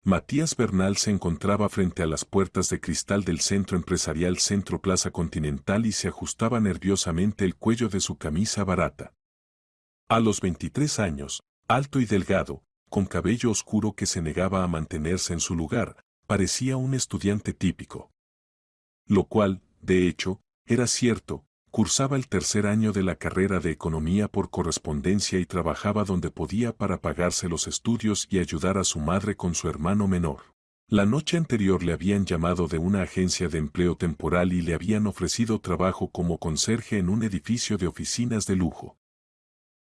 Matías Bernal se encontraba frente a las puertas de cristal del centro empresarial Centro Plaza Continental y se ajustaba nerviosamente el cuello de su camisa barata. A los 23 años, alto y delgado, con cabello oscuro que se negaba a mantenerse en su lugar, parecía un estudiante típico. Lo cual, de hecho, era cierto. Cursaba el tercer año de la carrera de Economía por correspondencia y trabajaba donde podía para pagarse los estudios y ayudar a su madre con su hermano menor. La noche anterior le habían llamado de una agencia de empleo temporal y le habían ofrecido trabajo como conserje en un edificio de oficinas de lujo.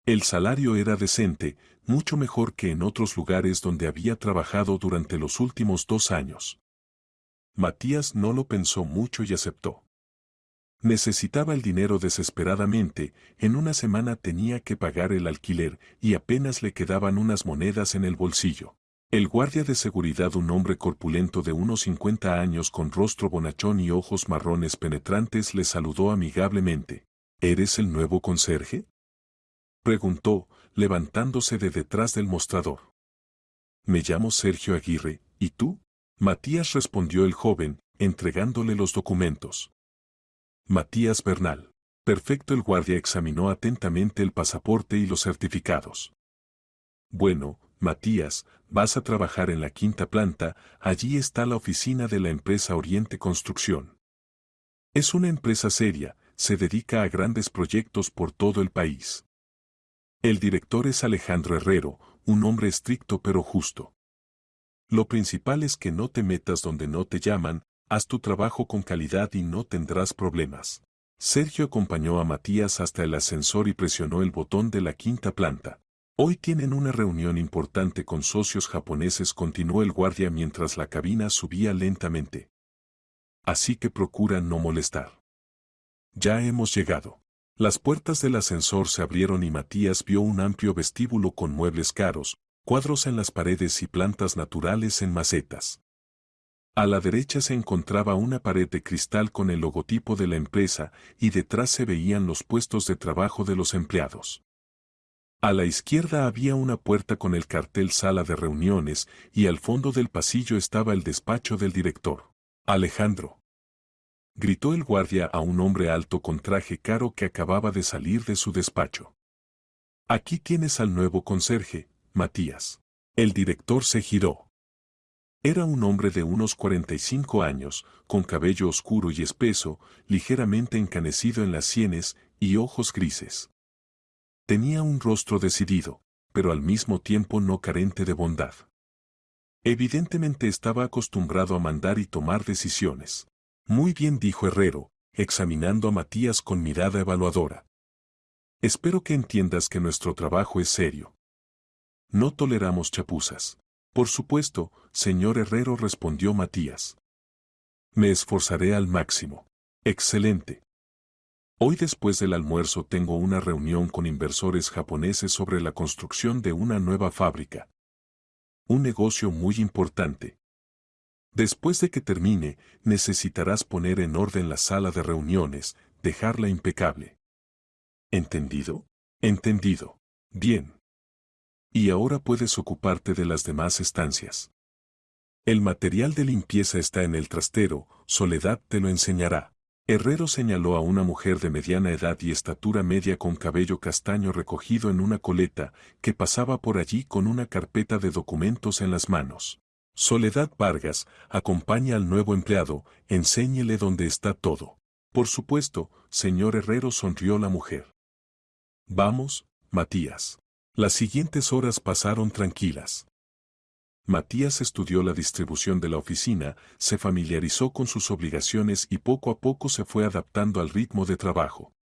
El salario era decente, mucho mejor que en otros lugares donde había trabajado durante los últimos 2 años. Matías no lo pensó mucho y aceptó. Necesitaba el dinero desesperadamente, en una semana tenía que pagar el alquiler y apenas le quedaban unas monedas en el bolsillo. El guardia de seguridad, un hombre corpulento de unos 50 años con rostro bonachón y ojos marrones penetrantes, le saludó amigablemente. ¿Eres el nuevo conserje?, preguntó, levantándose de detrás del mostrador. Me llamo Sergio Aguirre, ¿y tú? Matías, respondió el joven, entregándole los documentos. Matías Bernal. Perfecto. El guardia examinó atentamente el pasaporte y los certificados. Bueno, Matías, vas a trabajar en la quinta planta, allí está la oficina de la empresa Oriente Construcción. Es una empresa seria, se dedica a grandes proyectos por todo el país. El director es Alejandro Herrero, un hombre estricto pero justo. Lo principal es que no te metas donde no te llaman, haz tu trabajo con calidad y no tendrás problemas. Sergio acompañó a Matías hasta el ascensor y presionó el botón de la quinta planta. Hoy tienen una reunión importante con socios japoneses, continuó el guardia mientras la cabina subía lentamente. Así que procura no molestar. Ya hemos llegado. Las puertas del ascensor se abrieron y Matías vio un amplio vestíbulo con muebles caros, cuadros en las paredes y plantas naturales en macetas. A la derecha se encontraba una pared de cristal con el logotipo de la empresa y detrás se veían los puestos de trabajo de los empleados. A la izquierda había una puerta con el cartel Sala de Reuniones y al fondo del pasillo estaba el despacho del director. Alejandro, gritó el guardia a un hombre alto con traje caro que acababa de salir de su despacho. Aquí tienes al nuevo conserje, Matías. El director se giró. Era un hombre de unos 45 años, con cabello oscuro y espeso, ligeramente encanecido en las sienes y ojos grises. Tenía un rostro decidido, pero al mismo tiempo no carente de bondad. Evidentemente estaba acostumbrado a mandar y tomar decisiones. Muy bien, dijo Herrero, examinando a Matías con mirada evaluadora. Espero que entiendas que nuestro trabajo es serio. No toleramos chapuzas. Por supuesto, señor Herrero, respondió Matías. Me esforzaré al máximo. Excelente. Hoy después del almuerzo tengo una reunión con inversores japoneses sobre la construcción de una nueva fábrica. Un negocio muy importante. Después de que termine, necesitarás poner en orden la sala de reuniones, dejarla impecable. ¿Entendido? Entendido. Bien. Y ahora puedes ocuparte de las demás estancias. El material de limpieza está en el trastero, Soledad te lo enseñará. Herrero señaló a una mujer de mediana edad y estatura media con cabello castaño recogido en una coleta, que pasaba por allí con una carpeta de documentos en las manos. Soledad Vargas, acompaña al nuevo empleado, enséñele dónde está todo. Por supuesto, señor Herrero, sonrió la mujer. Vamos, Matías. Las siguientes horas pasaron tranquilas. Matías estudió la distribución de la oficina, se familiarizó con sus obligaciones y poco a poco se fue adaptando al ritmo de trabajo.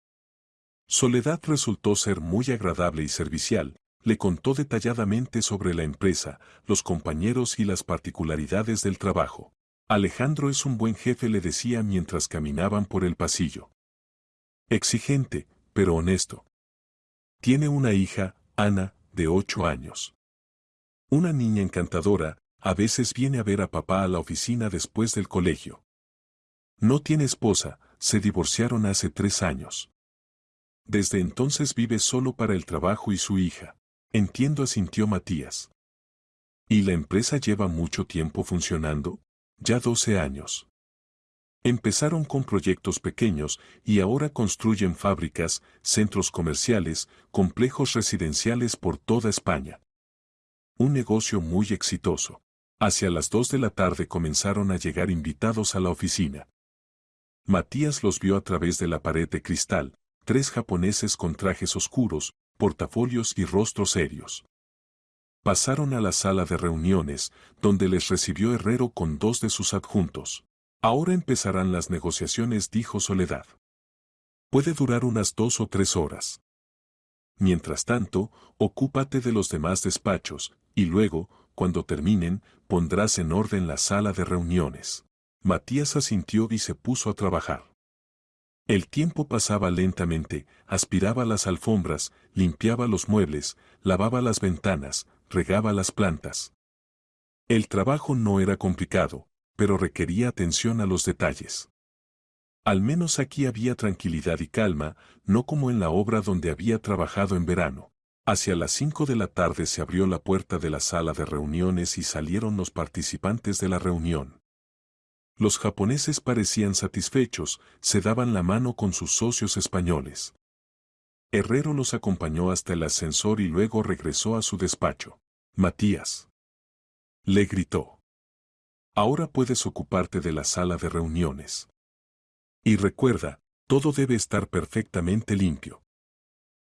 Soledad resultó ser muy agradable y servicial, le contó detalladamente sobre la empresa, los compañeros y las particularidades del trabajo. Alejandro es un buen jefe, le decía mientras caminaban por el pasillo. Exigente, pero honesto. Tiene una hija, Ana, de 8 años. Una niña encantadora, a veces viene a ver a papá a la oficina después del colegio. No tiene esposa, se divorciaron hace 3 años. Desde entonces vive solo para el trabajo y su hija. Entiendo, asintió Matías. ¿Y la empresa lleva mucho tiempo funcionando? Ya 12 años. Empezaron con proyectos pequeños y ahora construyen fábricas, centros comerciales, complejos residenciales por toda España. Un negocio muy exitoso. Hacia las 2 de la tarde comenzaron a llegar invitados a la oficina. Matías los vio a través de la pared de cristal, 3 japoneses con trajes oscuros, portafolios y rostros serios. Pasaron a la sala de reuniones, donde les recibió Herrero con 2 de sus adjuntos. Ahora empezarán las negociaciones, dijo Soledad. Puede durar unas 2 o 3 horas. Mientras tanto, ocúpate de los demás despachos, y luego, cuando terminen, pondrás en orden la sala de reuniones. Matías asintió y se puso a trabajar. El tiempo pasaba lentamente, aspiraba las alfombras, limpiaba los muebles, lavaba las ventanas, regaba las plantas. El trabajo no era complicado, pero requería atención a los detalles. Al menos aquí había tranquilidad y calma, no como en la obra donde había trabajado en verano. Hacia las 5 de la tarde se abrió la puerta de la sala de reuniones y salieron los participantes de la reunión. Los japoneses parecían satisfechos, se daban la mano con sus socios españoles. Herrero los acompañó hasta el ascensor y luego regresó a su despacho. Matías, le gritó. Ahora puedes ocuparte de la sala de reuniones. Y recuerda, todo debe estar perfectamente limpio.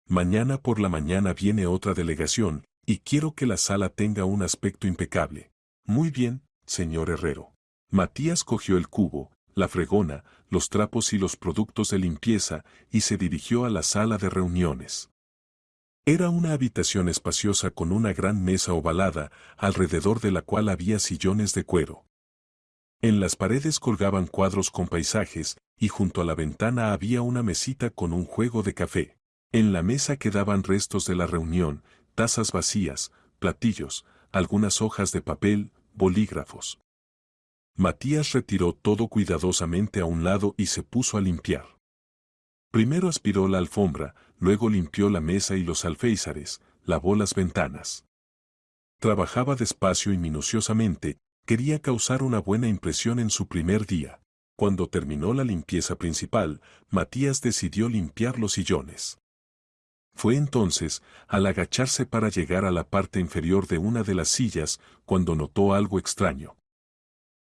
Mañana por la mañana viene otra delegación, y quiero que la sala tenga un aspecto impecable. Muy bien, señor Herrero. Matías cogió el cubo, la fregona, los trapos y los productos de limpieza, y se dirigió a la sala de reuniones. Era una habitación espaciosa con una gran mesa ovalada, alrededor de la cual había sillones de cuero. En las paredes colgaban cuadros con paisajes, y junto a la ventana había una mesita con un juego de café. En la mesa quedaban restos de la reunión, tazas vacías, platillos, algunas hojas de papel, bolígrafos. Matías retiró todo cuidadosamente a un lado y se puso a limpiar. Primero aspiró la alfombra, luego limpió la mesa y los alféizares, lavó las ventanas. Trabajaba despacio y minuciosamente, quería causar una buena impresión en su primer día. Cuando terminó la limpieza principal, Matías decidió limpiar los sillones. Fue entonces, al agacharse para llegar a la parte inferior de una de las sillas, cuando notó algo extraño.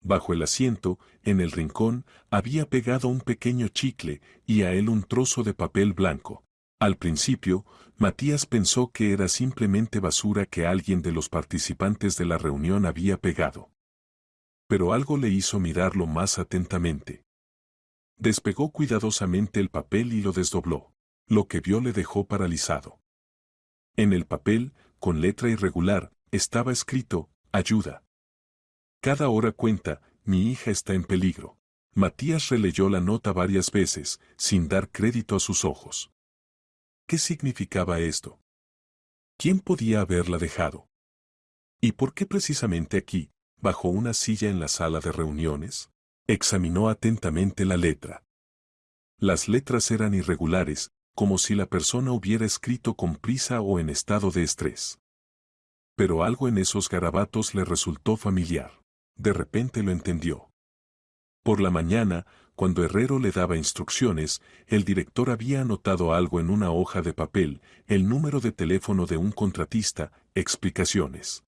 Bajo el asiento, en el rincón, había pegado un pequeño chicle y a él un trozo de papel blanco. Al principio, Matías pensó que era simplemente basura que alguien de los participantes de la reunión había pegado. Pero algo le hizo mirarlo más atentamente. Despegó cuidadosamente el papel y lo desdobló. Lo que vio le dejó paralizado. En el papel, con letra irregular, estaba escrito, ayuda. Cada hora cuenta, mi hija está en peligro. Matías releyó la nota varias veces, sin dar crédito a sus ojos. ¿Qué significaba esto? ¿Quién podía haberla dejado? ¿Y por qué precisamente aquí, bajo una silla en la sala de reuniones? Examinó atentamente la letra. Las letras eran irregulares, como si la persona hubiera escrito con prisa o en estado de estrés. Pero algo en esos garabatos le resultó familiar. De repente lo entendió. Por la mañana, cuando Herrero le daba instrucciones, el director había anotado algo en una hoja de papel, el número de teléfono de un contratista, explicaciones.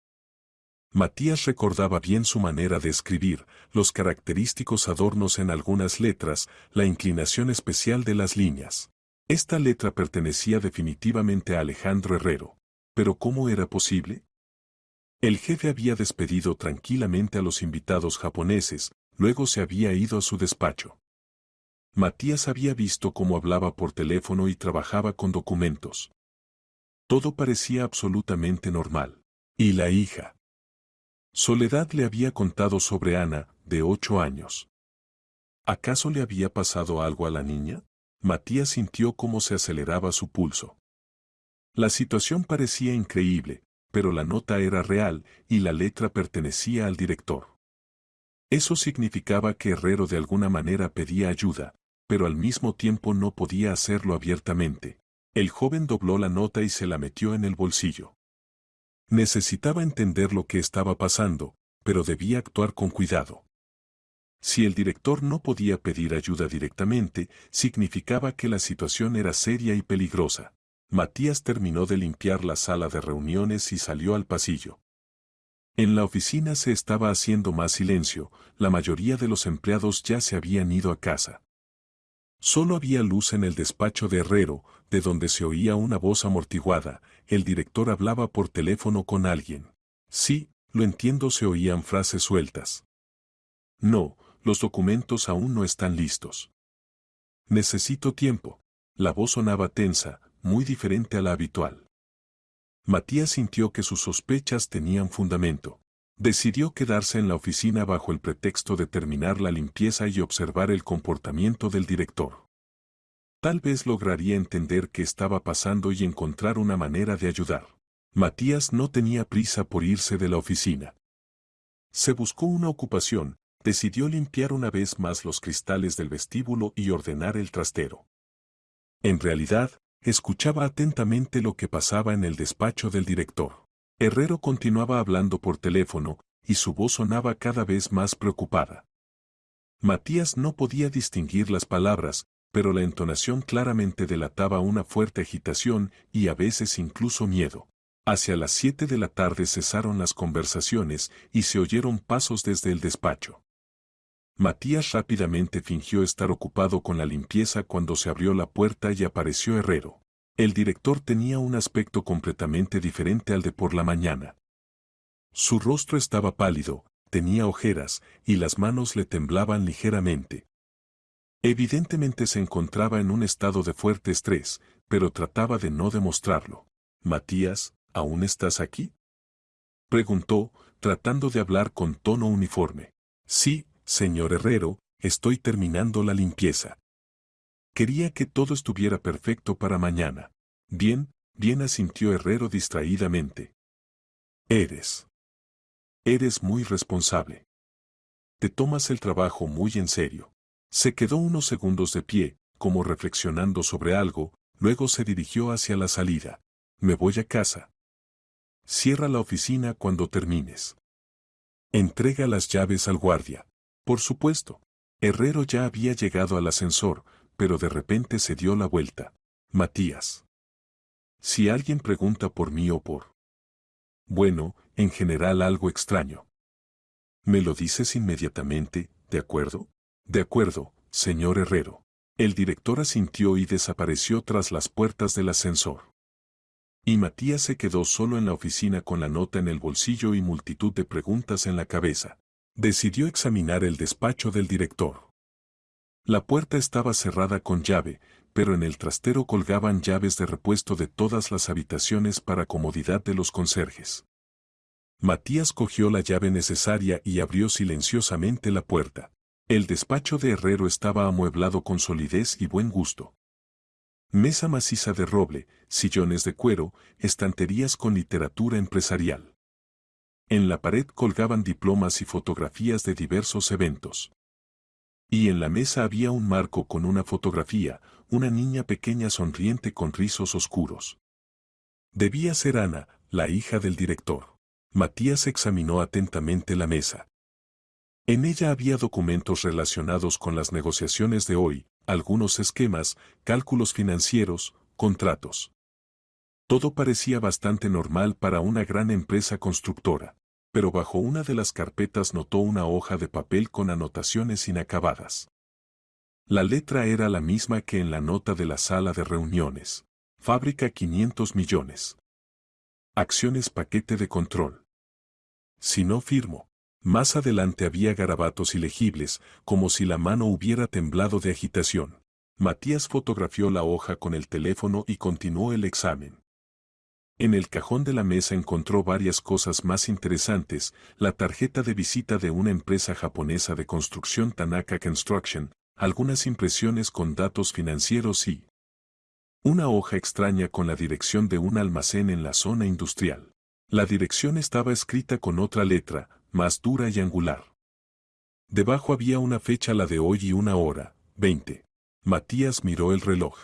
Matías recordaba bien su manera de escribir, los característicos adornos en algunas letras, la inclinación especial de las líneas. Esta letra pertenecía definitivamente a Alejandro Herrero. ¿Pero cómo era posible? El jefe había despedido tranquilamente a los invitados japoneses, luego se había ido a su despacho. Matías había visto cómo hablaba por teléfono y trabajaba con documentos. Todo parecía absolutamente normal. ¿Y la hija? Soledad le había contado sobre Ana, de 8 años. ¿Acaso le había pasado algo a la niña? Matías sintió cómo se aceleraba su pulso. La situación parecía increíble, pero la nota era real y la letra pertenecía al director. Eso significaba que Herrero de alguna manera pedía ayuda, pero al mismo tiempo no podía hacerlo abiertamente. El joven dobló la nota y se la metió en el bolsillo. Necesitaba entender lo que estaba pasando, pero debía actuar con cuidado. Si el director no podía pedir ayuda directamente, significaba que la situación era seria y peligrosa. Matías terminó de limpiar la sala de reuniones y salió al pasillo. En la oficina se estaba haciendo más silencio, la mayoría de los empleados ya se habían ido a casa. Solo había luz en el despacho de Herrero, de donde se oía una voz amortiguada. El director hablaba por teléfono con alguien. Sí, lo entiendo, se oían frases sueltas. No, los documentos aún no están listos. Necesito tiempo. La voz sonaba tensa, muy diferente a la habitual. Matías sintió que sus sospechas tenían fundamento. Decidió quedarse en la oficina bajo el pretexto de terminar la limpieza y observar el comportamiento del director. Tal vez lograría entender qué estaba pasando y encontrar una manera de ayudar. Matías no tenía prisa por irse de la oficina. Se buscó una ocupación, decidió limpiar una vez más los cristales del vestíbulo y ordenar el trastero. En realidad, escuchaba atentamente lo que pasaba en el despacho del director. Herrero continuaba hablando por teléfono, y su voz sonaba cada vez más preocupada. Matías no podía distinguir las palabras, pero la entonación claramente delataba una fuerte agitación y a veces incluso miedo. Hacia las 7 de la tarde cesaron las conversaciones y se oyeron pasos desde el despacho. Matías rápidamente fingió estar ocupado con la limpieza cuando se abrió la puerta y apareció Herrero. El director tenía un aspecto completamente diferente al de por la mañana. Su rostro estaba pálido, tenía ojeras, y las manos le temblaban ligeramente. Evidentemente se encontraba en un estado de fuerte estrés, pero trataba de no demostrarlo. «Matías, ¿aún estás aquí?», preguntó, tratando de hablar con tono uniforme. «Sí, señor Herrero, estoy terminando la limpieza. Quería que todo estuviera perfecto para mañana». «Bien, bien», asintió Herrero distraídamente. Eres muy responsable. Te tomas el trabajo muy en serio». Se quedó unos segundos de pie, como reflexionando sobre algo, luego se dirigió hacia la salida. «Me voy a casa. Cierra la oficina cuando termines. Entrega las llaves al guardia». Por supuesto. Herrero ya había llegado al ascensor, pero de repente se dio la vuelta. «Matías. Si alguien pregunta por mí o por... bueno, en general algo extraño. Me lo dices inmediatamente, ¿de acuerdo?». «De acuerdo, señor Herrero». El director asintió y desapareció tras las puertas del ascensor. Y Matías se quedó solo en la oficina con la nota en el bolsillo y multitud de preguntas en la cabeza. Decidió examinar el despacho del director. La puerta estaba cerrada con llave, pero en el trastero colgaban llaves de repuesto de todas las habitaciones para comodidad de los conserjes. Matías cogió la llave necesaria y abrió silenciosamente la puerta. El despacho de Herrero estaba amueblado con solidez y buen gusto. Mesa maciza de roble, sillones de cuero, estanterías con literatura empresarial. En la pared colgaban diplomas y fotografías de diversos eventos. Y en la mesa había un marco con una fotografía, una niña pequeña sonriente con rizos oscuros. Debía ser Ana, la hija del director. Matías examinó atentamente la mesa. En ella había documentos relacionados con las negociaciones de hoy, algunos esquemas, cálculos financieros, contratos. Todo parecía bastante normal para una gran empresa constructora, pero bajo una de las carpetas notó una hoja de papel con anotaciones inacabadas. La letra era la misma que en la nota de la sala de reuniones. Fábrica 500 millones. Acciones paquete de control. Si no firmo. Más adelante había garabatos ilegibles, como si la mano hubiera temblado de agitación. Matías fotografió la hoja con el teléfono y continuó el examen. En el cajón de la mesa encontró varias cosas más interesantes: la tarjeta de visita de una empresa japonesa de construcción, Tanaka Construction, algunas impresiones con datos financieros y una hoja extraña con la dirección de un almacén en la zona industrial. La dirección estaba escrita con otra letra, más dura y angular. Debajo había una fecha, la de hoy, y una hora, 20. Matías miró el reloj.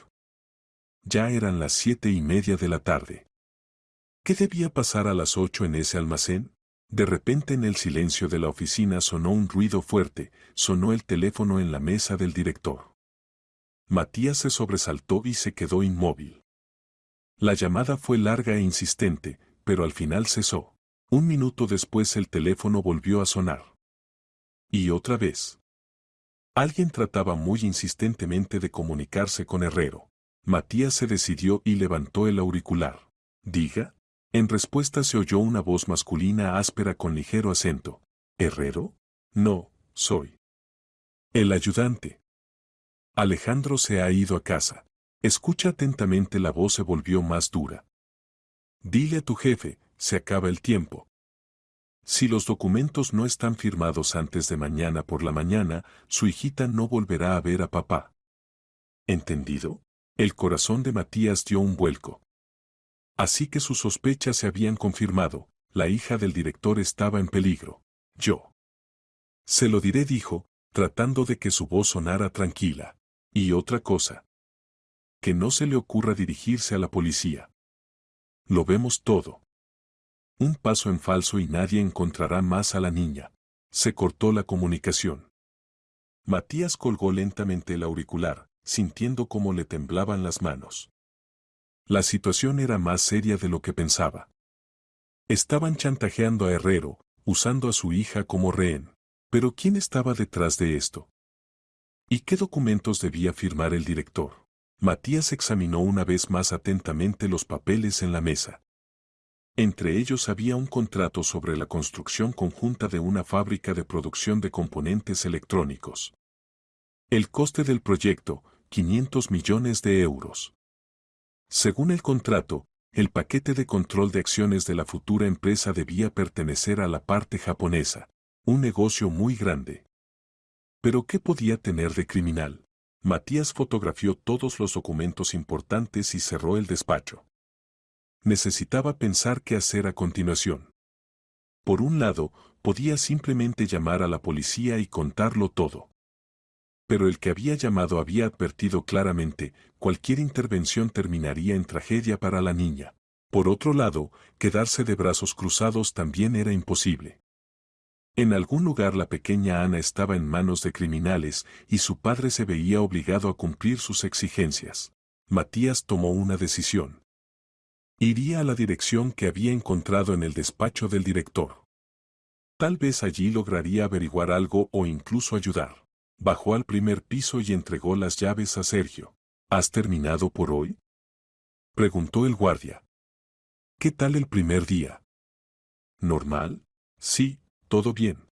Ya eran las 7:30 de la tarde. ¿Qué debía pasar a las 8 en ese almacén? De repente en el silencio de la oficina sonó un ruido fuerte, sonó el teléfono en la mesa del director. Matías se sobresaltó y se quedó inmóvil. La llamada fue larga e insistente, pero al final cesó. Un minuto después el teléfono volvió a sonar. Y otra vez. Alguien trataba muy insistentemente de comunicarse con Herrero. Matías se decidió y levantó el auricular. Diga. En respuesta se oyó una voz masculina áspera con ligero acento. ¿Herrero? No, soy el ayudante. Alejandro se ha ido a casa. Escucha atentamente, la voz se volvió más dura. Dile a tu jefe, se acaba el tiempo. Si los documentos no están firmados antes de mañana por la mañana, su hijita no volverá a ver a papá. ¿Entendido? El corazón de Matías dio un vuelco. Así que sus sospechas se habían confirmado, la hija del director estaba en peligro. Yo se lo diré, dijo, tratando de que su voz sonara tranquila. Y otra cosa. Que no se le ocurra dirigirse a la policía. Lo vemos todo. Un paso en falso y nadie encontrará más a la niña. Se cortó la comunicación. Matías colgó lentamente el auricular, sintiendo cómo le temblaban las manos. La situación era más seria de lo que pensaba. Estaban chantajeando a Herrero, usando a su hija como rehén. Pero ¿quién estaba detrás de esto? ¿Y qué documentos debía firmar el director? Matías examinó una vez más atentamente los papeles en la mesa. Entre ellos había un contrato sobre la construcción conjunta de una fábrica de producción de componentes electrónicos. El coste del proyecto, 500 millones de euros. Según el contrato, el paquete de control de acciones de la futura empresa debía pertenecer a la parte japonesa, un negocio muy grande. ¿Pero qué podía tener de criminal? Matías fotografió todos los documentos importantes y cerró el despacho. Necesitaba pensar qué hacer a continuación. Por un lado, podía simplemente llamar a la policía y contarlo todo. Pero el que había llamado había advertido claramente, cualquier intervención terminaría en tragedia para la niña. Por otro lado, quedarse de brazos cruzados también era imposible. En algún lugar la pequeña Ana estaba en manos de criminales y su padre se veía obligado a cumplir sus exigencias. Matías tomó una decisión. Iría a la dirección que había encontrado en el despacho del director. Tal vez allí lograría averiguar algo o incluso ayudar. Bajó al primer piso y entregó las llaves a Sergio. ¿Has terminado por hoy?, preguntó el guardia. ¿Qué tal el primer día? ¿Normal? Sí, todo bien.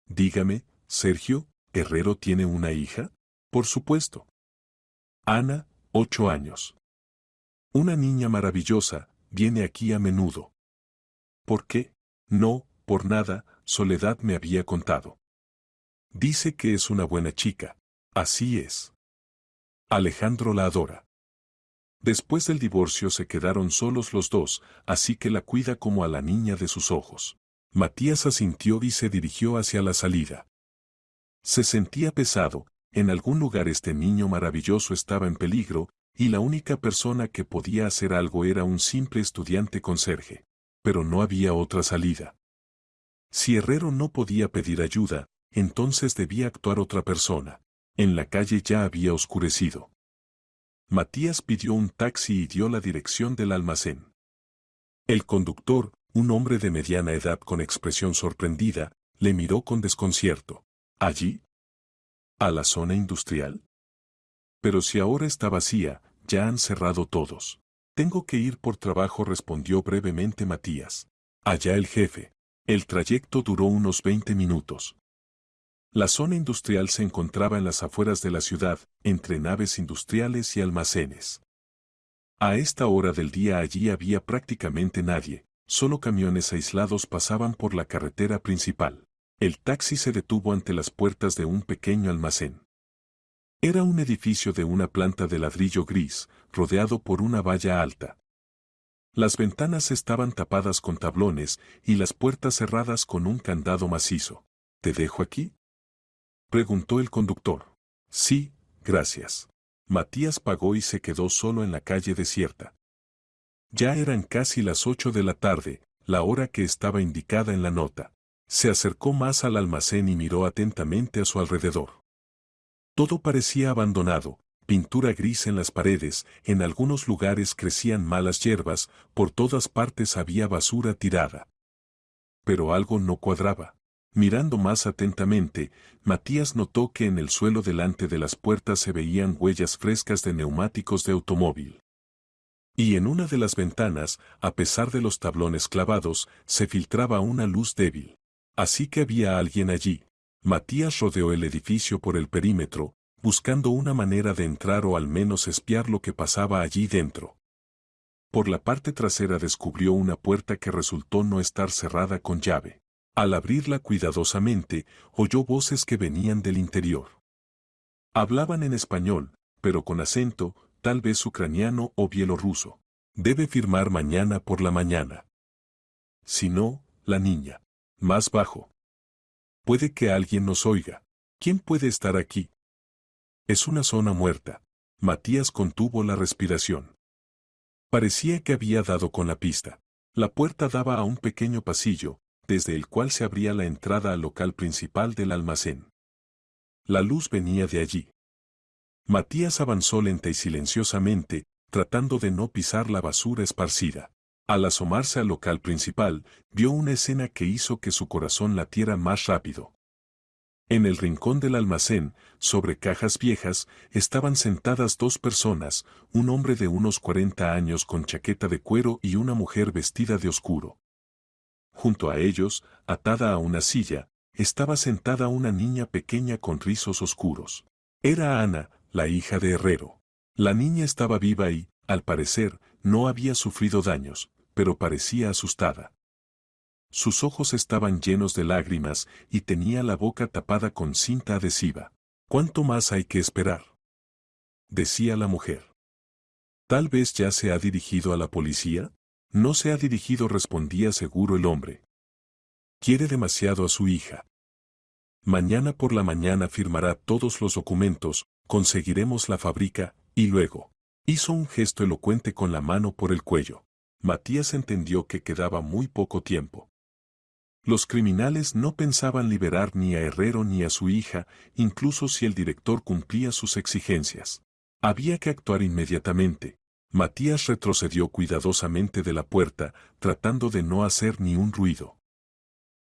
Dígame, Sergio, ¿Herrero tiene una hija? Por supuesto. Ana, 8 años. Una niña maravillosa, viene aquí a menudo. ¿Por qué? No, por nada, Soledad me había contado. Dice que es una buena chica. Así es. Alejandro la adora. Después del divorcio se quedaron solos los dos, así que la cuida como a la niña de sus ojos. Matías asintió y se dirigió hacia la salida. Se sentía pesado, en algún lugar este niño maravilloso estaba en peligro, y la única persona que podía hacer algo era un simple estudiante conserje. Pero no había otra salida. Si Herrero no podía pedir ayuda, entonces debía actuar otra persona. En la calle ya había oscurecido. Matías pidió un taxi y dio la dirección del almacén. El conductor, un hombre de mediana edad con expresión sorprendida, le miró con desconcierto. ¿Allí? ¿A la zona industrial? Pero si ahora está vacía, ya han cerrado todos. Tengo que ir por trabajo, respondió brevemente Matías. Allá el jefe. El trayecto duró unos 20 minutos. La zona industrial se encontraba en las afueras de la ciudad, entre naves industriales y almacenes. A esta hora del día allí había prácticamente nadie, solo camiones aislados pasaban por la carretera principal. El taxi se detuvo ante las puertas de un pequeño almacén. Era un edificio de una planta de ladrillo gris, rodeado por una valla alta. Las ventanas estaban tapadas con tablones y las puertas cerradas con un candado macizo. ¿Te dejo aquí?, preguntó el conductor. Sí, gracias. Matías pagó y se quedó solo en la calle desierta. Ya eran casi las 8 de la tarde, la hora que estaba indicada en la nota. Se acercó más al almacén y miró atentamente a su alrededor. Todo parecía abandonado, pintura gris en las paredes, en algunos lugares crecían malas hierbas, por todas partes había basura tirada. Pero algo no cuadraba. Mirando más atentamente, Matías notó que en el suelo delante de las puertas se veían huellas frescas de neumáticos de automóvil. Y en una de las ventanas, a pesar de los tablones clavados, se filtraba una luz débil. Así que había alguien allí. Matías rodeó el edificio por el perímetro, buscando una manera de entrar o al menos espiar lo que pasaba allí dentro. Por la parte trasera descubrió una puerta que resultó no estar cerrada con llave. Al abrirla cuidadosamente, oyó voces que venían del interior. Hablaban en español, pero con acento, tal vez ucraniano o bielorruso. Debe firmar mañana por la mañana. Si no, la niña. Más bajo. Puede que alguien nos oiga. ¿Quién puede estar aquí? Es una zona muerta. Matías contuvo la respiración. Parecía que había dado con la pista. La puerta daba a un pequeño pasillo, desde el cual se abría la entrada al local principal del almacén. La luz venía de allí. Matías avanzó lenta y silenciosamente, tratando de no pisar la basura esparcida. Al asomarse al local principal, vio una escena que hizo que su corazón latiera más rápido. En el rincón del almacén, sobre cajas viejas, estaban sentadas dos personas, un hombre de unos 40 años con chaqueta de cuero y una mujer vestida de oscuro. Junto a ellos, atada a una silla, estaba sentada una niña pequeña con rizos oscuros. Era Ana, la hija de Herrero. La niña estaba viva y, al parecer, no había sufrido daños, pero parecía asustada. Sus ojos estaban llenos de lágrimas y tenía la boca tapada con cinta adhesiva. ¿Cuánto más hay que esperar?, decía la mujer. ¿Tal vez ya se ha dirigido a la policía? No se ha dirigido, respondía seguro el hombre. Quiere demasiado a su hija. Mañana por la mañana firmará todos los documentos, conseguiremos la fábrica, y luego. Hizo un gesto elocuente con la mano por el cuello. Matías entendió que quedaba muy poco tiempo. Los criminales no pensaban liberar ni a Herrero ni a su hija, incluso si el director cumplía sus exigencias. Había que actuar inmediatamente. Matías retrocedió cuidadosamente de la puerta, tratando de no hacer ni un ruido.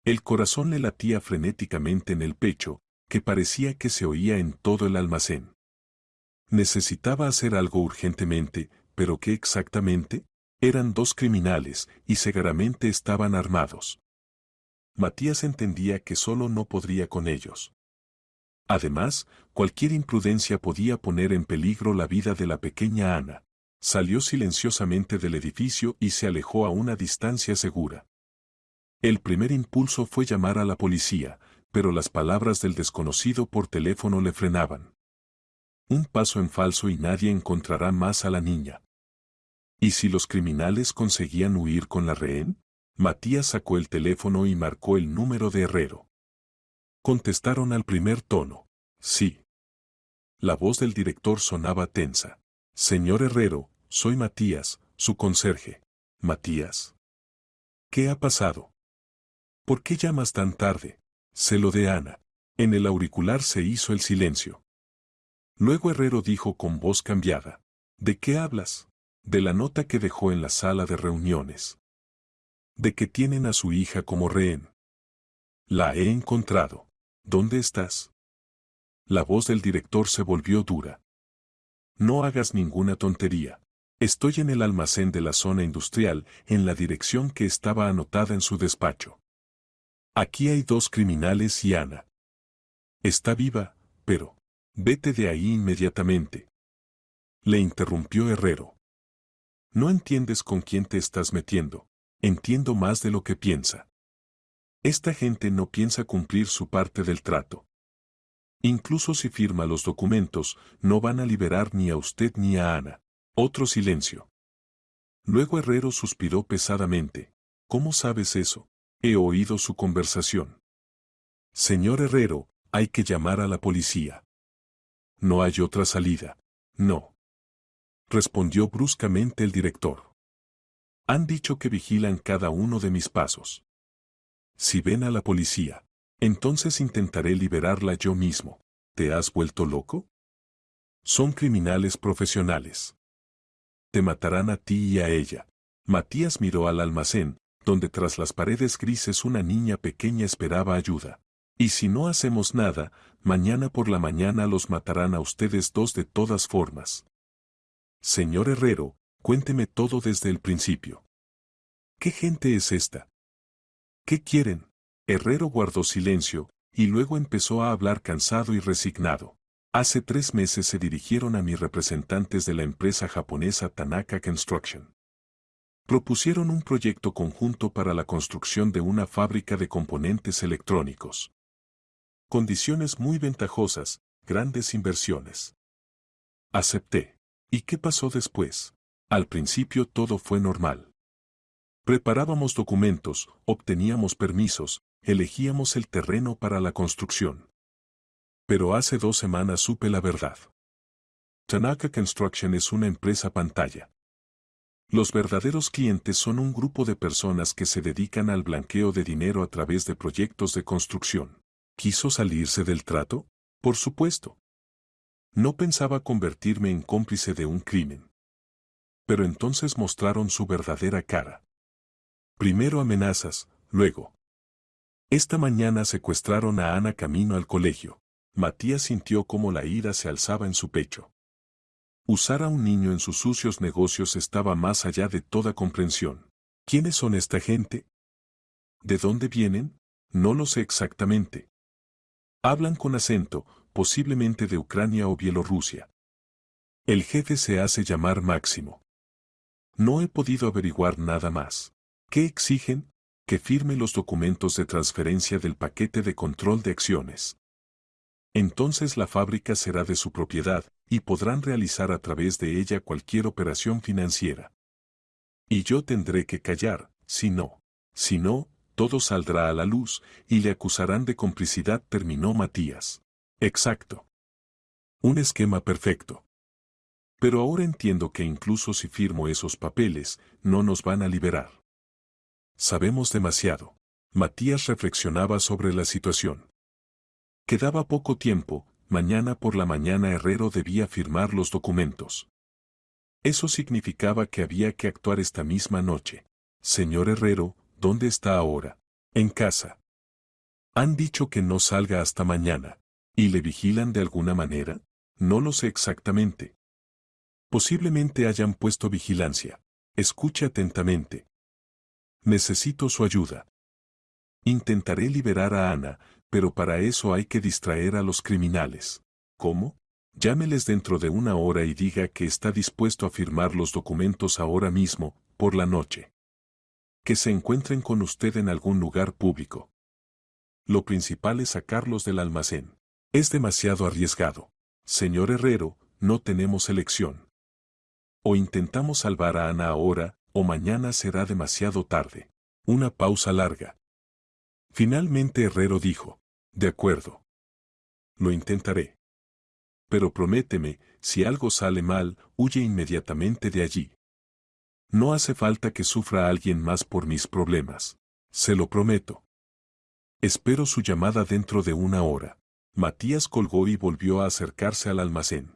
El corazón le latía frenéticamente en el pecho, que parecía que se oía en todo el almacén. Necesitaba hacer algo urgentemente, pero ¿qué exactamente? Eran dos criminales, y seguramente estaban armados. Matías entendía que solo no podría con ellos. Además, cualquier imprudencia podía poner en peligro la vida de la pequeña Ana. Salió silenciosamente del edificio y se alejó a una distancia segura. El primer impulso fue llamar a la policía, pero las palabras del desconocido por teléfono le frenaban. Un paso en falso y nadie encontrará más a la niña. ¿Y si los criminales conseguían huir con la rehén? Matías sacó el teléfono y marcó el número de Herrero. Contestaron al primer tono. Sí. La voz del director sonaba tensa. Señor Herrero, soy Matías, su conserje. Matías. ¿Qué ha pasado? ¿Por qué llamas tan tarde? Se lo de Ana. En el auricular se hizo el silencio. Luego Herrero dijo con voz cambiada. ¿De qué hablas? De la nota que dejó en la sala de reuniones. De que tienen a su hija como rehén. La he encontrado. ¿Dónde estás? La voz del director se volvió dura. No hagas ninguna tontería. Estoy en el almacén de la zona industrial, en la dirección que estaba anotada en su despacho. Aquí hay dos criminales y Ana. Está viva, pero... Vete de ahí inmediatamente. Le interrumpió Herrero. No entiendes con quién te estás metiendo. Entiendo más de lo que piensa. Esta gente no piensa cumplir su parte del trato. Incluso si firma los documentos, no van a liberar ni a usted ni a Ana. Otro silencio. Luego Herrero suspiró pesadamente. ¿Cómo sabes eso? He oído su conversación. Señor Herrero, hay que llamar a la policía. No hay otra salida. No. Respondió bruscamente el director. Han dicho que vigilan cada uno de mis pasos. Si ven a la policía, entonces intentaré liberarla yo mismo. ¿Te has vuelto loco? Son criminales profesionales. Te matarán a ti y a ella. Matías miró al almacén, donde tras las paredes grises una niña pequeña esperaba ayuda. Y si no hacemos nada, mañana por la mañana los matarán a ustedes dos de todas formas. Señor Herrero, cuénteme todo desde el principio. ¿Qué gente es esta? ¿Qué quieren? Herrero guardó silencio, y luego empezó a hablar cansado y resignado. Hace 3 meses se dirigieron a mis representantes de la empresa japonesa Tanaka Construction. Propusieron un proyecto conjunto para la construcción de una fábrica de componentes electrónicos. Condiciones muy ventajosas, grandes inversiones. Acepté. ¿Y qué pasó después? Al principio todo fue normal. Preparábamos documentos, obteníamos permisos, elegíamos el terreno para la construcción. Pero hace 2 semanas supe la verdad. Tanaka Construction es una empresa pantalla. Los verdaderos clientes son un grupo de personas que se dedican al blanqueo de dinero a través de proyectos de construcción. ¿Quiso salirse del trato? Por supuesto. No pensaba convertirme en cómplice de un crimen. Pero entonces mostraron su verdadera cara. Primero amenazas, luego. Esta mañana secuestraron a Ana camino al colegio. Matías sintió cómo la ira se alzaba en su pecho. Usar a un niño en sus sucios negocios estaba más allá de toda comprensión. ¿Quiénes son esta gente? ¿De dónde vienen? No lo sé exactamente. Hablan con acento, posiblemente de Ucrania o Bielorrusia. El jefe se hace llamar Máximo. No he podido averiguar nada más. ¿Qué exigen? Que firme los documentos de transferencia del paquete de control de acciones. Entonces la fábrica será de su propiedad, y podrán realizar a través de ella cualquier operación financiera. Y yo tendré que callar, si no, todo saldrá a la luz, y le acusarán de complicidad, terminó Matías. Exacto. Un esquema perfecto. Pero ahora entiendo que incluso si firmo esos papeles, no nos van a liberar. Sabemos demasiado. Matías reflexionaba sobre la situación. Quedaba poco tiempo, mañana por la mañana Herrero debía firmar los documentos. Eso significaba que había que actuar esta misma noche. Señor Herrero, ¿dónde está ahora? En casa. Han dicho que no salga hasta mañana. ¿Y le vigilan de alguna manera? No lo sé exactamente. Posiblemente hayan puesto vigilancia. Escuche atentamente. Necesito su ayuda. Intentaré liberar a Ana, pero para eso hay que distraer a los criminales. ¿Cómo? Llámeles dentro de 1 hora y diga que está dispuesto a firmar los documentos ahora mismo, por la noche. Que se encuentren con usted en algún lugar público. Lo principal es sacarlos del almacén. Es demasiado arriesgado. Señor Herrero, no tenemos elección. O intentamos salvar a Ana ahora, o mañana será demasiado tarde. Una pausa larga. Finalmente Herrero dijo, de acuerdo. Lo intentaré. Pero prométeme, si algo sale mal, huye inmediatamente de allí. No hace falta que sufra alguien más por mis problemas. Se lo prometo. Espero su llamada dentro de 1 hora. Matías colgó y volvió a acercarse al almacén.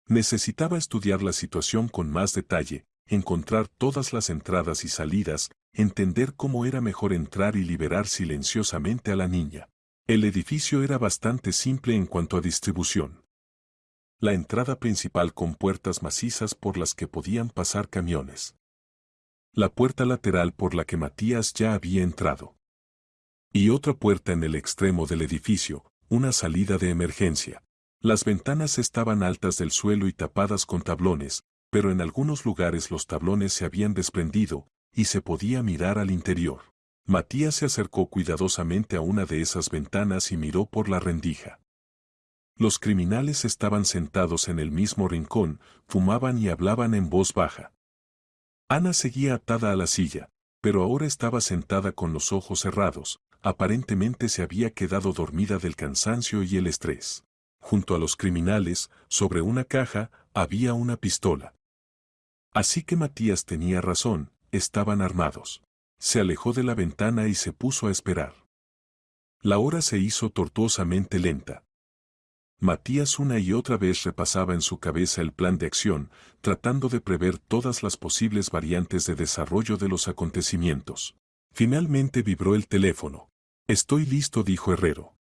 Necesitaba estudiar la situación con más detalle, encontrar todas las entradas y salidas, entender cómo era mejor entrar y liberar silenciosamente a la niña. El edificio era bastante simple en cuanto a distribución. La entrada principal con puertas macizas por las que podían pasar camiones. La puerta lateral por la que Matías ya había entrado. Y otra puerta en el extremo del edificio, una salida de emergencia. Las ventanas estaban altas del suelo y tapadas con tablones, pero en algunos lugares los tablones se habían desprendido, y se podía mirar al interior. Matías se acercó cuidadosamente a una de esas ventanas y miró por la rendija. Los criminales estaban sentados en el mismo rincón, fumaban y hablaban en voz baja. Ana seguía atada a la silla, pero ahora estaba sentada con los ojos cerrados, aparentemente se había quedado dormida del cansancio y el estrés. Junto a los criminales, sobre una caja, había una pistola. Así que Matías tenía razón, estaban armados. Se alejó de la ventana y se puso a esperar. La hora se hizo tortuosamente lenta. Matías una y otra vez repasaba en su cabeza el plan de acción, tratando de prever todas las posibles variantes de desarrollo de los acontecimientos. Finalmente vibró el teléfono. Estoy listo, dijo Herrero.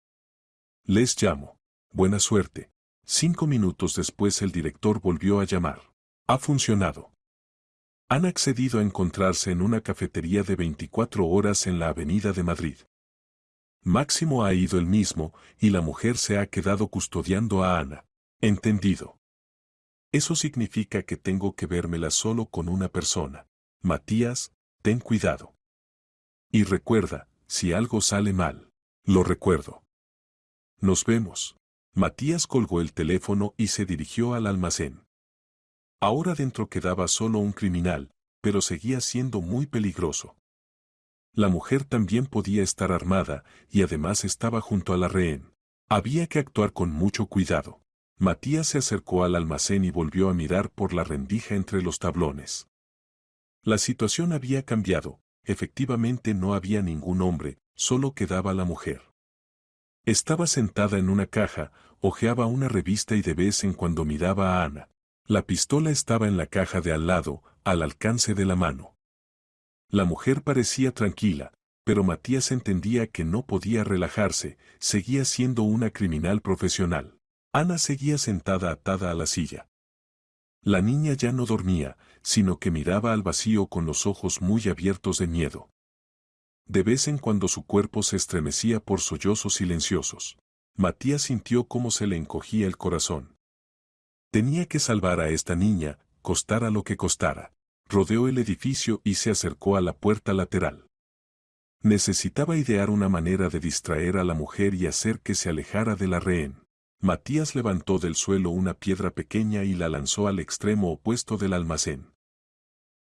Les llamo. Buena suerte. 5 minutos después el director volvió a llamar. Ha funcionado. Han accedido a encontrarse en una cafetería de 24 horas en la Avenida de Madrid. Máximo ha ido él mismo, y la mujer se ha quedado custodiando a Ana. Entendido. Eso significa que tengo que vérmela solo con una persona. Matías, ten cuidado. Y recuerda, si algo sale mal. Lo recuerdo. Nos vemos. Matías colgó el teléfono y se dirigió al almacén. Ahora dentro quedaba solo un criminal, pero seguía siendo muy peligroso. La mujer también podía estar armada, y además estaba junto a la rehén. Había que actuar con mucho cuidado. Matías se acercó al almacén y volvió a mirar por la rendija entre los tablones. La situación había cambiado, efectivamente no había ningún hombre, solo quedaba la mujer. Estaba sentada en una caja, hojeaba una revista y de vez en cuando miraba a Ana. La pistola estaba en la caja de al lado, al alcance de la mano. La mujer parecía tranquila, pero Matías entendía que no podía relajarse, seguía siendo una criminal profesional. Ana seguía sentada atada a la silla. La niña ya no dormía, sino que miraba al vacío con los ojos muy abiertos de miedo. De vez en cuando su cuerpo se estremecía por sollozos silenciosos. Matías sintió cómo se le encogía el corazón. Tenía que salvar a esta niña, costara lo que costara. Rodeó el edificio y se acercó a la puerta lateral. Necesitaba idear una manera de distraer a la mujer y hacer que se alejara de la rehén. Matías levantó del suelo una piedra pequeña y la lanzó al extremo opuesto del almacén.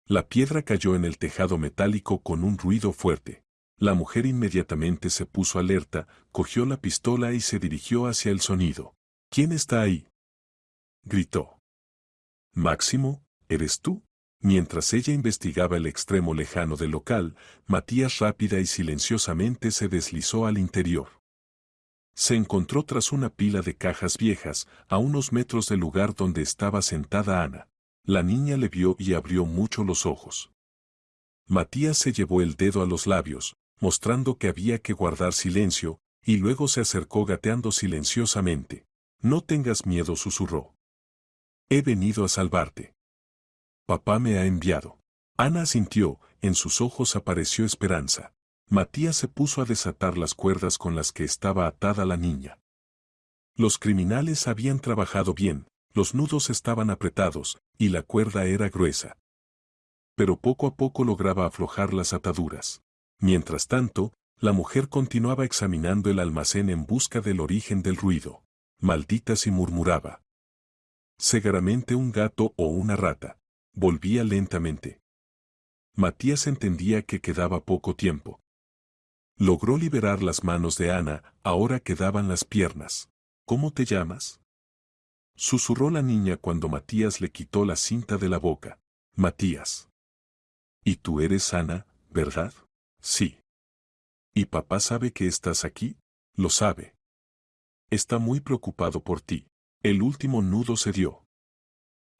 La piedra cayó en el tejado metálico con un ruido fuerte. La mujer inmediatamente se puso alerta, cogió la pistola y se dirigió hacia el sonido. ¿Quién está ahí?, gritó. Máximo, ¿eres tú? Mientras ella investigaba el extremo lejano del local, Matías rápida y silenciosamente se deslizó al interior. Se encontró tras una pila de cajas viejas, a unos metros del lugar donde estaba sentada Ana. La niña le vio y abrió mucho los ojos. Matías se llevó el dedo a los labios, mostrando que había que guardar silencio, y luego se acercó gateando silenciosamente. No tengas miedo, susurró. He venido a salvarte. Papá me ha enviado. Ana asintió, en sus ojos apareció esperanza. Matías se puso a desatar las cuerdas con las que estaba atada la niña. Los criminales habían trabajado bien, los nudos estaban apretados, y la cuerda era gruesa. Pero poco a poco lograba aflojar las ataduras. Mientras tanto, la mujer continuaba examinando el almacén en busca del origen del ruido. Maldita, si murmuraba. Seguramente un gato o una rata. Volvía lentamente. Matías entendía que quedaba poco tiempo. Logró liberar las manos de Ana, ahora quedaban las piernas. ¿Cómo te llamas?, susurró la niña cuando Matías le quitó la cinta de la boca. Matías. ¿Y tú eres Ana, verdad? Sí. ¿Y papá sabe que estás aquí? Lo sabe. Está muy preocupado por ti. El último nudo se dio.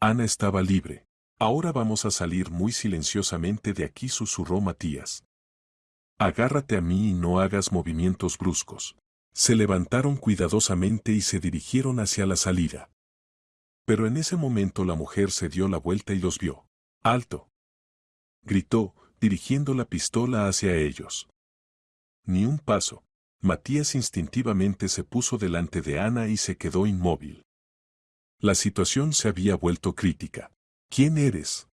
Ana estaba libre. Ahora vamos a salir muy silenciosamente de aquí, susurró Matías. Agárrate a mí y no hagas movimientos bruscos. Se levantaron cuidadosamente y se dirigieron hacia la salida. Pero en ese momento la mujer se dio la vuelta y los vio. ¡Alto!, gritó, dirigiendo la pistola hacia ellos. Ni un paso. Matías instintivamente se puso delante de Ana y se quedó inmóvil. La situación se había vuelto crítica. ¿Quién eres?,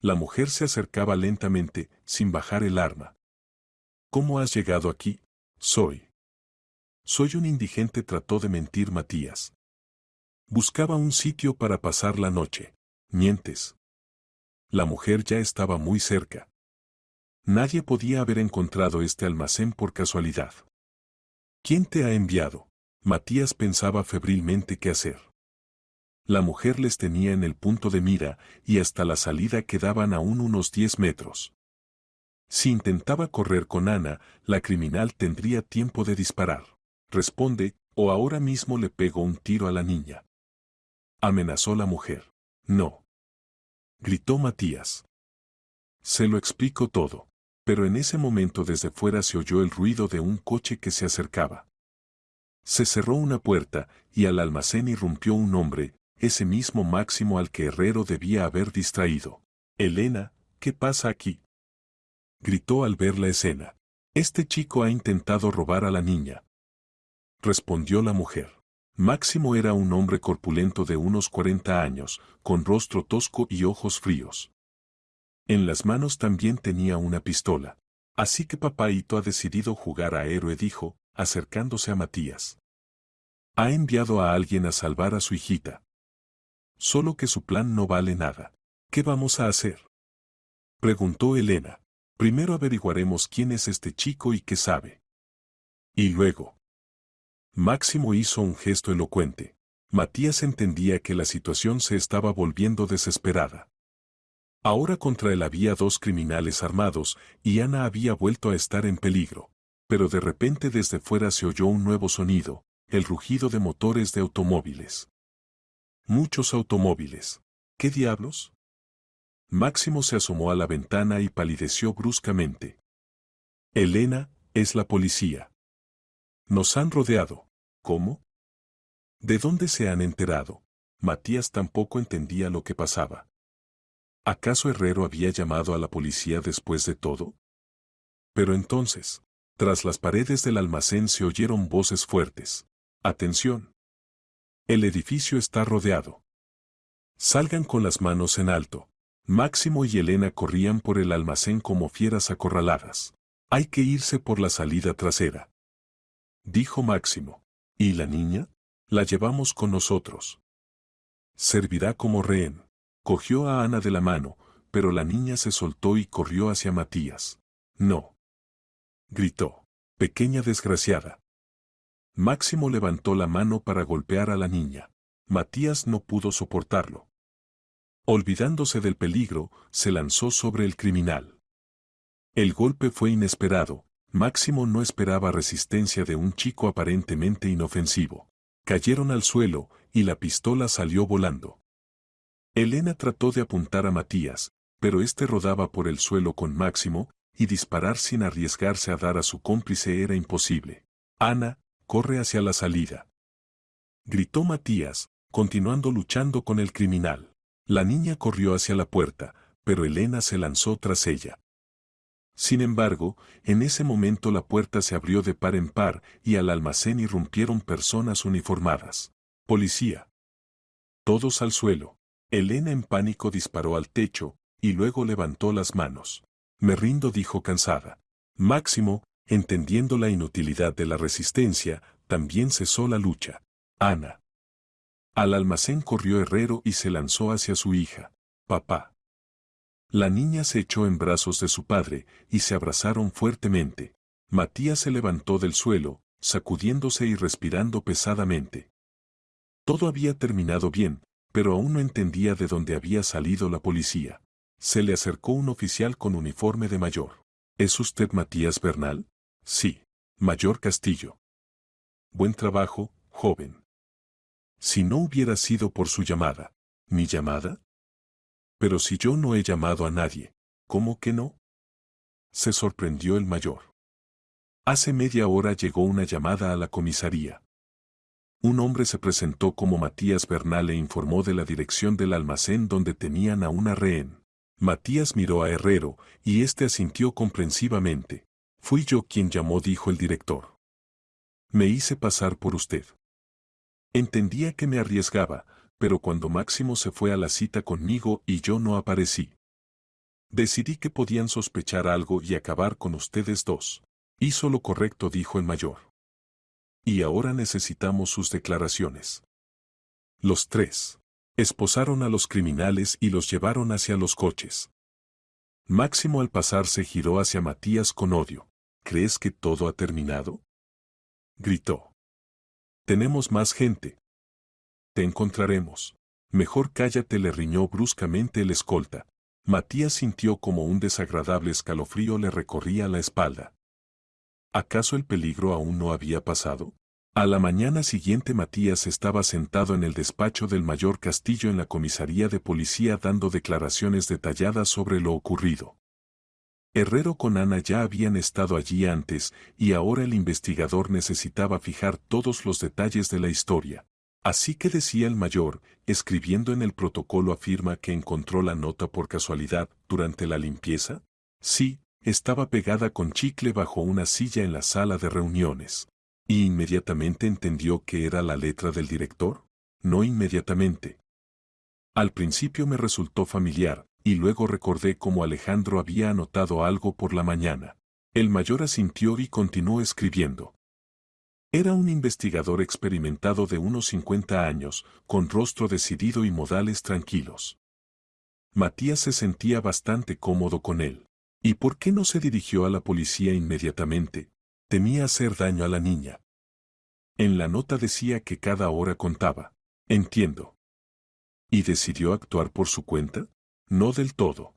la mujer se acercaba lentamente, sin bajar el arma. ¿Cómo has llegado aquí? Soy un indigente, trató de mentir Matías. Buscaba un sitio para pasar la noche. Mientes. La mujer ya estaba muy cerca. Nadie podía haber encontrado este almacén por casualidad. ¿Quién te ha enviado? Matías pensaba febrilmente qué hacer. La mujer les tenía en el punto de mira y hasta la salida quedaban aún unos 10 metros. Si intentaba correr con Ana, la criminal tendría tiempo de disparar. Responde, o ahora mismo le pego un tiro a la niña. Amenazó la mujer. No. Gritó Matías. Se lo explico todo. Pero en ese momento desde fuera se oyó el ruido de un coche que se acercaba. Se cerró una puerta y al almacén irrumpió un hombre, ese mismo Máximo al que Herrero debía haber distraído. Elena, ¿qué pasa aquí? Gritó al ver la escena. Este chico ha intentado robar a la niña. Respondió la mujer. Máximo era un hombre corpulento de unos 40 años, con rostro tosco y ojos fríos. En las manos también tenía una pistola. Así que papaíto ha decidido jugar a héroe, dijo, acercándose a Matías. Ha enviado a alguien a salvar a su hijita. Solo que su plan no vale nada. ¿Qué vamos a hacer? Preguntó Elena. Primero averiguaremos quién es este chico y qué sabe. Y luego. Máximo hizo un gesto elocuente. Matías entendía que la situación se estaba volviendo desesperada. Ahora contra él había 2 criminales armados y Ana había vuelto a estar en peligro. Pero de repente desde fuera se oyó un nuevo sonido, el rugido de motores de automóviles. Muchos automóviles. ¿Qué diablos? Máximo se asomó a la ventana y palideció bruscamente. Elena, es la policía. Nos han rodeado. ¿Cómo? ¿De dónde se han enterado? Matías tampoco entendía lo que pasaba. ¿Acaso Herrero había llamado a la policía después de todo? Pero entonces, tras las paredes del almacén se oyeron voces fuertes. ¡Atención! El edificio está rodeado. Salgan con las manos en alto. Máximo y Elena corrían por el almacén como fieras acorraladas. Hay que irse por la salida trasera. Dijo Máximo. ¿Y la niña? La llevamos con nosotros. Servirá como rehén. Cogió a Ana de la mano, pero la niña se soltó y corrió hacia Matías. No. Gritó. Pequeña desgraciada. Máximo levantó la mano para golpear a la niña. Matías no pudo soportarlo. Olvidándose del peligro, se lanzó sobre el criminal. El golpe fue inesperado. Máximo no esperaba resistencia de un chico aparentemente inofensivo. Cayeron al suelo, y la pistola salió volando. Elena trató de apuntar a Matías, pero este rodaba por el suelo con Máximo, y disparar sin arriesgarse a dar a su cómplice era imposible. Ana, corre hacia la salida. Gritó Matías, continuando luchando con el criminal. La niña corrió hacia la puerta, pero Elena se lanzó tras ella. Sin embargo, en ese momento la puerta se abrió de par en par y al almacén irrumpieron personas uniformadas. Policía. Todos al suelo. Elena en pánico disparó al techo, y luego levantó las manos. Me rindo, dijo cansada. Máximo, entendiendo la inutilidad de la resistencia, también cesó la lucha. Ana. Al almacén corrió Herrero y se lanzó hacia su hija. Papá. La niña se echó en brazos de su padre, y se abrazaron fuertemente. Matías se levantó del suelo, sacudiéndose y respirando pesadamente. Todo había terminado bien, pero aún no entendía de dónde había salido la policía. Se le acercó un oficial con uniforme de mayor. ¿Es usted Matías Bernal? Sí. Mayor Castillo. Buen trabajo, joven. Si no hubiera sido por su llamada. ¿Mi llamada? Pero si yo no he llamado a nadie, ¿cómo que no? Se sorprendió el mayor. Hace media hora llegó una llamada a la comisaría. Un hombre se presentó como Matías Bernal e informó de la dirección del almacén donde tenían a una rehén. Matías miró a Herrero, y éste asintió comprensivamente. Fui yo quien llamó, dijo el director. Me hice pasar por usted. Entendía que me arriesgaba, pero cuando Máximo se fue a la cita conmigo y yo no aparecí, decidí que podían sospechar algo y acabar con ustedes dos. Hizo lo correcto, dijo el mayor. Y ahora necesitamos sus declaraciones. Los 3 esposaron a los criminales y los llevaron hacia los coches. Máximo al pasar se giró hacia Matías con odio. ¿Crees que todo ha terminado? Gritó. Tenemos más gente. Te encontraremos. Mejor cállate, le riñó bruscamente el escolta. Matías sintió como un desagradable escalofrío le recorría la espalda. ¿Acaso el peligro aún no había pasado? A la mañana siguiente Matías estaba sentado en el despacho del mayor Castillo en la comisaría de policía dando declaraciones detalladas sobre lo ocurrido. Herrero con Ana ya habían estado allí antes y ahora el investigador necesitaba fijar todos los detalles de la historia. Así que decía el mayor, escribiendo en el protocolo afirma que encontró la nota por casualidad durante la limpieza. Sí, estaba pegada con chicle bajo una silla en la sala de reuniones. ¿Y inmediatamente entendió que era la letra del director? No inmediatamente. Al principio me resultó familiar, y luego recordé cómo Alejandro había anotado algo por la mañana. El mayor asintió y continuó escribiendo. Era un investigador experimentado de unos 50 años, con rostro decidido y modales tranquilos. Matías se sentía bastante cómodo con él. ¿Y por qué no se dirigió a la policía inmediatamente? Temía hacer daño a la niña. En la nota decía que cada hora contaba. Entiendo. ¿Y decidió actuar por su cuenta? No del todo.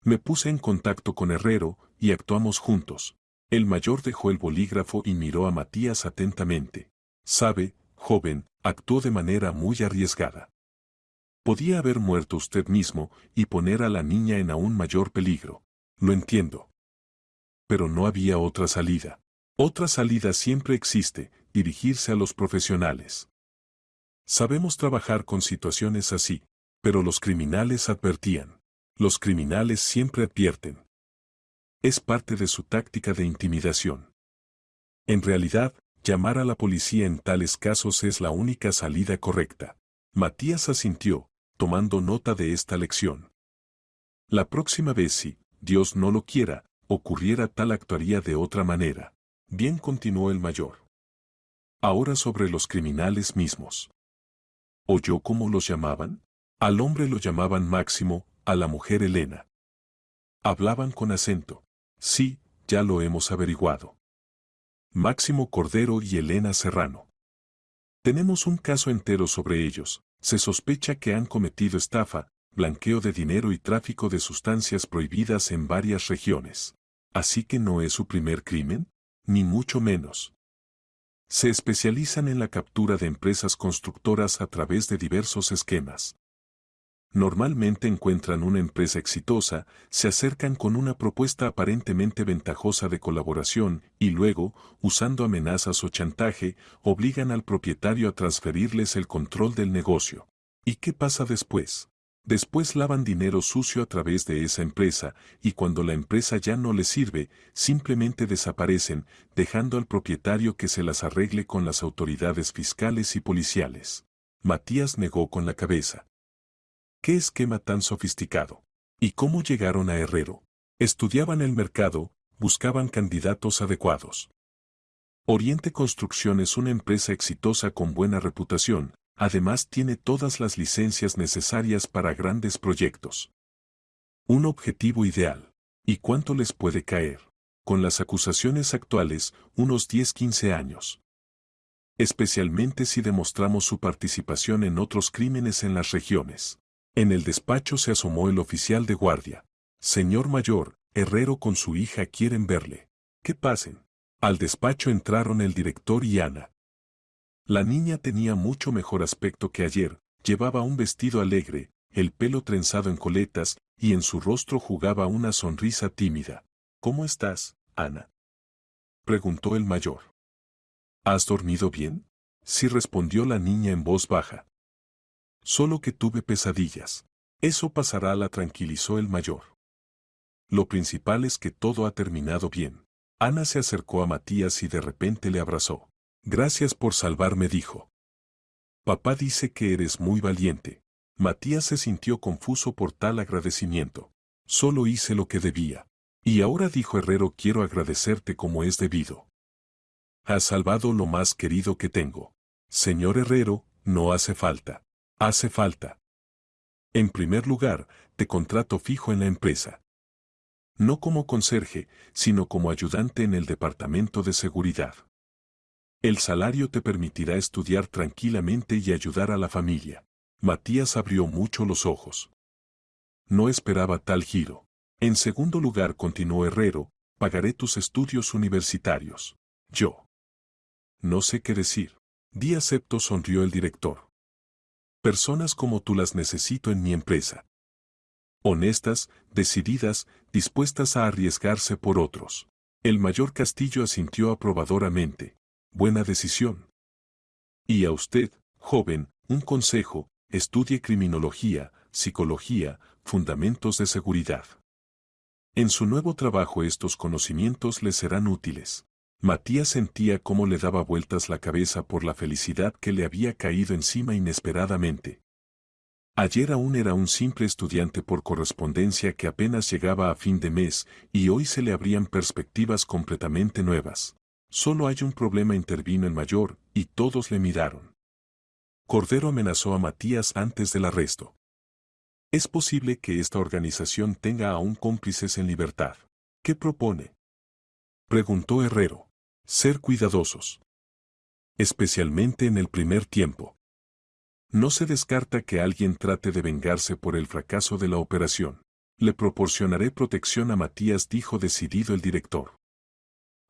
Me puse en contacto con Herrero y actuamos juntos. El mayor dejó el bolígrafo y miró a Matías atentamente. Sabe, joven, actuó de manera muy arriesgada. Podía haber muerto usted mismo y poner a la niña en aún mayor peligro. Lo entiendo. Pero no había otra salida. Otra salida siempre existe, dirigirse a los profesionales. Sabemos trabajar con situaciones así, pero los criminales advertían. Los criminales siempre advierten. Es parte de su táctica de intimidación. En realidad, llamar a la policía en tales casos es la única salida correcta. Matías asintió, tomando nota de esta lección. La próxima vez si, Dios no lo quiera, ocurriera tal actuaría de otra manera. Bien, continuó el mayor. Ahora sobre los criminales mismos. ¿Oyó cómo los llamaban? Al hombre lo llamaban Máximo, a la mujer Elena. Hablaban con acento. Sí, ya lo hemos averiguado. Máximo Cordero y Elena Serrano. Tenemos un caso entero sobre ellos. Se sospecha que han cometido estafa, blanqueo de dinero y tráfico de sustancias prohibidas en varias regiones. Así que no es su primer crimen, ni mucho menos. Se especializan en la captura de empresas constructoras a través de diversos esquemas. Normalmente encuentran una empresa exitosa, se acercan con una propuesta aparentemente ventajosa de colaboración y luego, usando amenazas o chantaje, obligan al propietario a transferirles el control del negocio. ¿Y qué pasa después? Después lavan dinero sucio a través de esa empresa y cuando la empresa ya no les sirve, simplemente desaparecen, dejando al propietario que se las arregle con las autoridades fiscales y policiales. Matías negó con la cabeza. ¿Qué esquema tan sofisticado? ¿Y cómo llegaron a Herrero? Estudiaban el mercado, buscaban candidatos adecuados. Oriente Construcción es una empresa exitosa con buena reputación, además tiene todas las licencias necesarias para grandes proyectos. Un objetivo ideal. ¿Y cuánto les puede caer? Con las acusaciones actuales, unos 10-15 años. Especialmente si demostramos su participación en otros crímenes en las regiones. En el despacho se asomó el oficial de guardia. Señor mayor, Herrero con su hija quieren verle. ¿Qué pasen? Al despacho entraron el director y Ana. La niña tenía mucho mejor aspecto que ayer, llevaba un vestido alegre, el pelo trenzado en coletas, y en su rostro jugaba una sonrisa tímida. ¿Cómo estás, Ana? Preguntó el mayor. ¿Has dormido bien? Sí, respondió la niña en voz baja. Solo que tuve pesadillas. Eso pasará, la tranquilizó el mayor. Lo principal es que todo ha terminado bien. Ana se acercó a Matías y de repente le abrazó. Gracias por salvarme, dijo. Papá dice que eres muy valiente. Matías se sintió confuso por tal agradecimiento. Solo hice lo que debía. Y ahora, dijo Herrero, quiero agradecerte como es debido. Has salvado lo más querido que tengo. Señor Herrero, no hace falta. Hace falta. En primer lugar, te contrato fijo en la empresa. No como conserje, sino como ayudante en el departamento de seguridad. El salario te permitirá estudiar tranquilamente y ayudar a la familia. Matías abrió mucho los ojos. No esperaba tal giro. En segundo lugar, continuó Herrero, pagaré tus estudios universitarios. Yo. No sé qué decir. Di acepto, sonrió el director. Personas como tú las necesito en mi empresa. Honestas, decididas, dispuestas a arriesgarse por otros. El mayor Castillo asintió aprobadoramente. Buena decisión. Y a usted, joven, un consejo, estudie criminología, psicología, fundamentos de seguridad. En su nuevo trabajo estos conocimientos le serán útiles. Matías sentía cómo le daba vueltas la cabeza por la felicidad que le había caído encima inesperadamente. Ayer aún era un simple estudiante por correspondencia que apenas llegaba a fin de mes, y hoy se le abrían perspectivas completamente nuevas. Solo hay un problema, intervino el mayor, y todos le miraron. Cordero amenazó a Matías antes del arresto. Es posible que esta organización tenga aún cómplices en libertad. ¿Qué propone? Preguntó Herrero. Ser cuidadosos. Especialmente en el primer tiempo. No se descarta que alguien trate de vengarse por el fracaso de la operación. Le proporcionaré protección a Matías, dijo decidido el director.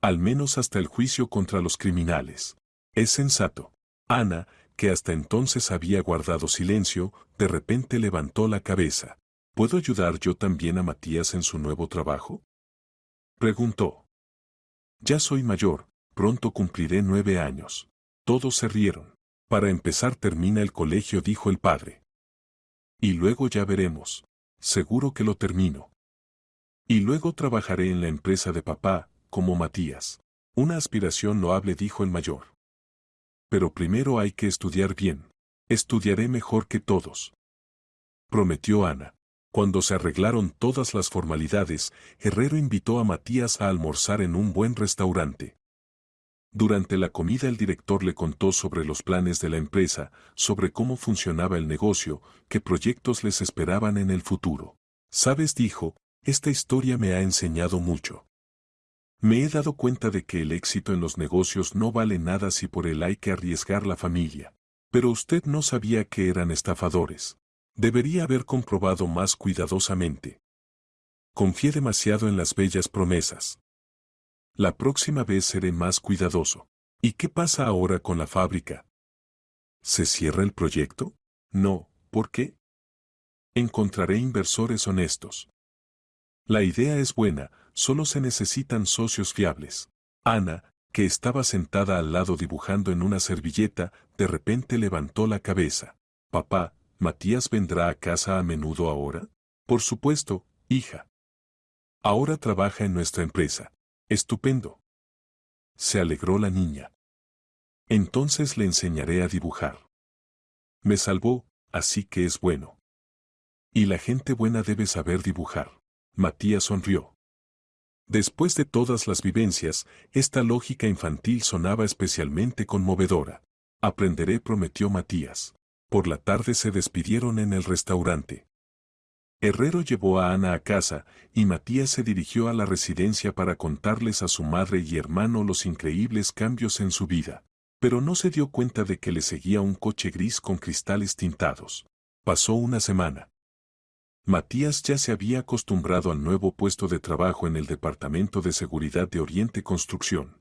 Al menos hasta el juicio contra los criminales. Es sensato. Ana, que hasta entonces había guardado silencio, de repente levantó la cabeza. ¿Puedo ayudar yo también a Matías en su nuevo trabajo? Preguntó. Ya soy mayor, pronto cumpliré 9 años. Todos se rieron. Para empezar termina el colegio, dijo el padre. Y luego ya veremos. Seguro que lo termino. Y luego trabajaré en la empresa de papá, como Matías. Una aspiración loable, dijo el mayor. Pero primero hay que estudiar bien. Estudiaré mejor que todos. Prometió Ana. Cuando se arreglaron todas las formalidades, Herrero invitó a Matías a almorzar en un buen restaurante. Durante la comida el director le contó sobre los planes de la empresa, sobre cómo funcionaba el negocio, qué proyectos les esperaban en el futuro. ¿Sabes?, dijo, esta historia me ha enseñado mucho. Me he dado cuenta de que el éxito en los negocios no vale nada si por él hay que arriesgar la familia. Pero usted no sabía que eran estafadores. Debería haber comprobado más cuidadosamente. Confié demasiado en las bellas promesas. La próxima vez seré más cuidadoso. ¿Y qué pasa ahora con la fábrica? ¿Se cierra el proyecto? No, ¿por qué? Encontraré inversores honestos. La idea es buena, solo se necesitan socios fiables. Ana, que estaba sentada al lado dibujando en una servilleta, de repente levantó la cabeza. Papá, ¿Matías vendrá a casa a menudo ahora? Por supuesto, hija. Ahora trabaja en nuestra empresa. Estupendo. Se alegró la niña. Entonces le enseñaré a dibujar. Me salvó, así que es bueno. Y la gente buena debe saber dibujar. Matías sonrió. Después de todas las vivencias, esta lógica infantil sonaba especialmente conmovedora. Aprenderé, prometió Matías. Por la tarde se despidieron en el restaurante. Herrero llevó a Ana a casa, y Matías se dirigió a la residencia para contarles a su madre y hermano los increíbles cambios en su vida. Pero no se dio cuenta de que le seguía un coche gris con cristales tintados. Pasó una semana. Matías ya se había acostumbrado al nuevo puesto de trabajo en el Departamento de Seguridad de Oriente Construcción.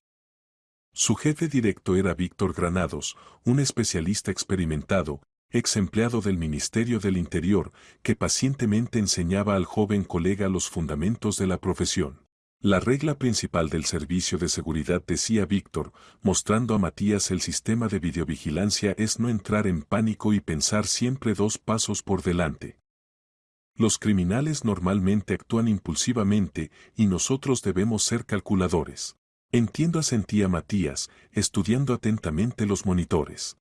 Su jefe directo era Víctor Granados, un especialista experimentado, ex empleado del Ministerio del Interior, que pacientemente enseñaba al joven colega los fundamentos de la profesión. La regla principal del servicio de seguridad, decía Víctor, mostrando a Matías el sistema de videovigilancia, es no entrar en pánico y pensar siempre 2 pasos por delante. Los criminales normalmente actúan impulsivamente y nosotros debemos ser calculadores. Entiendo, asentía Matías, estudiando atentamente los monitores.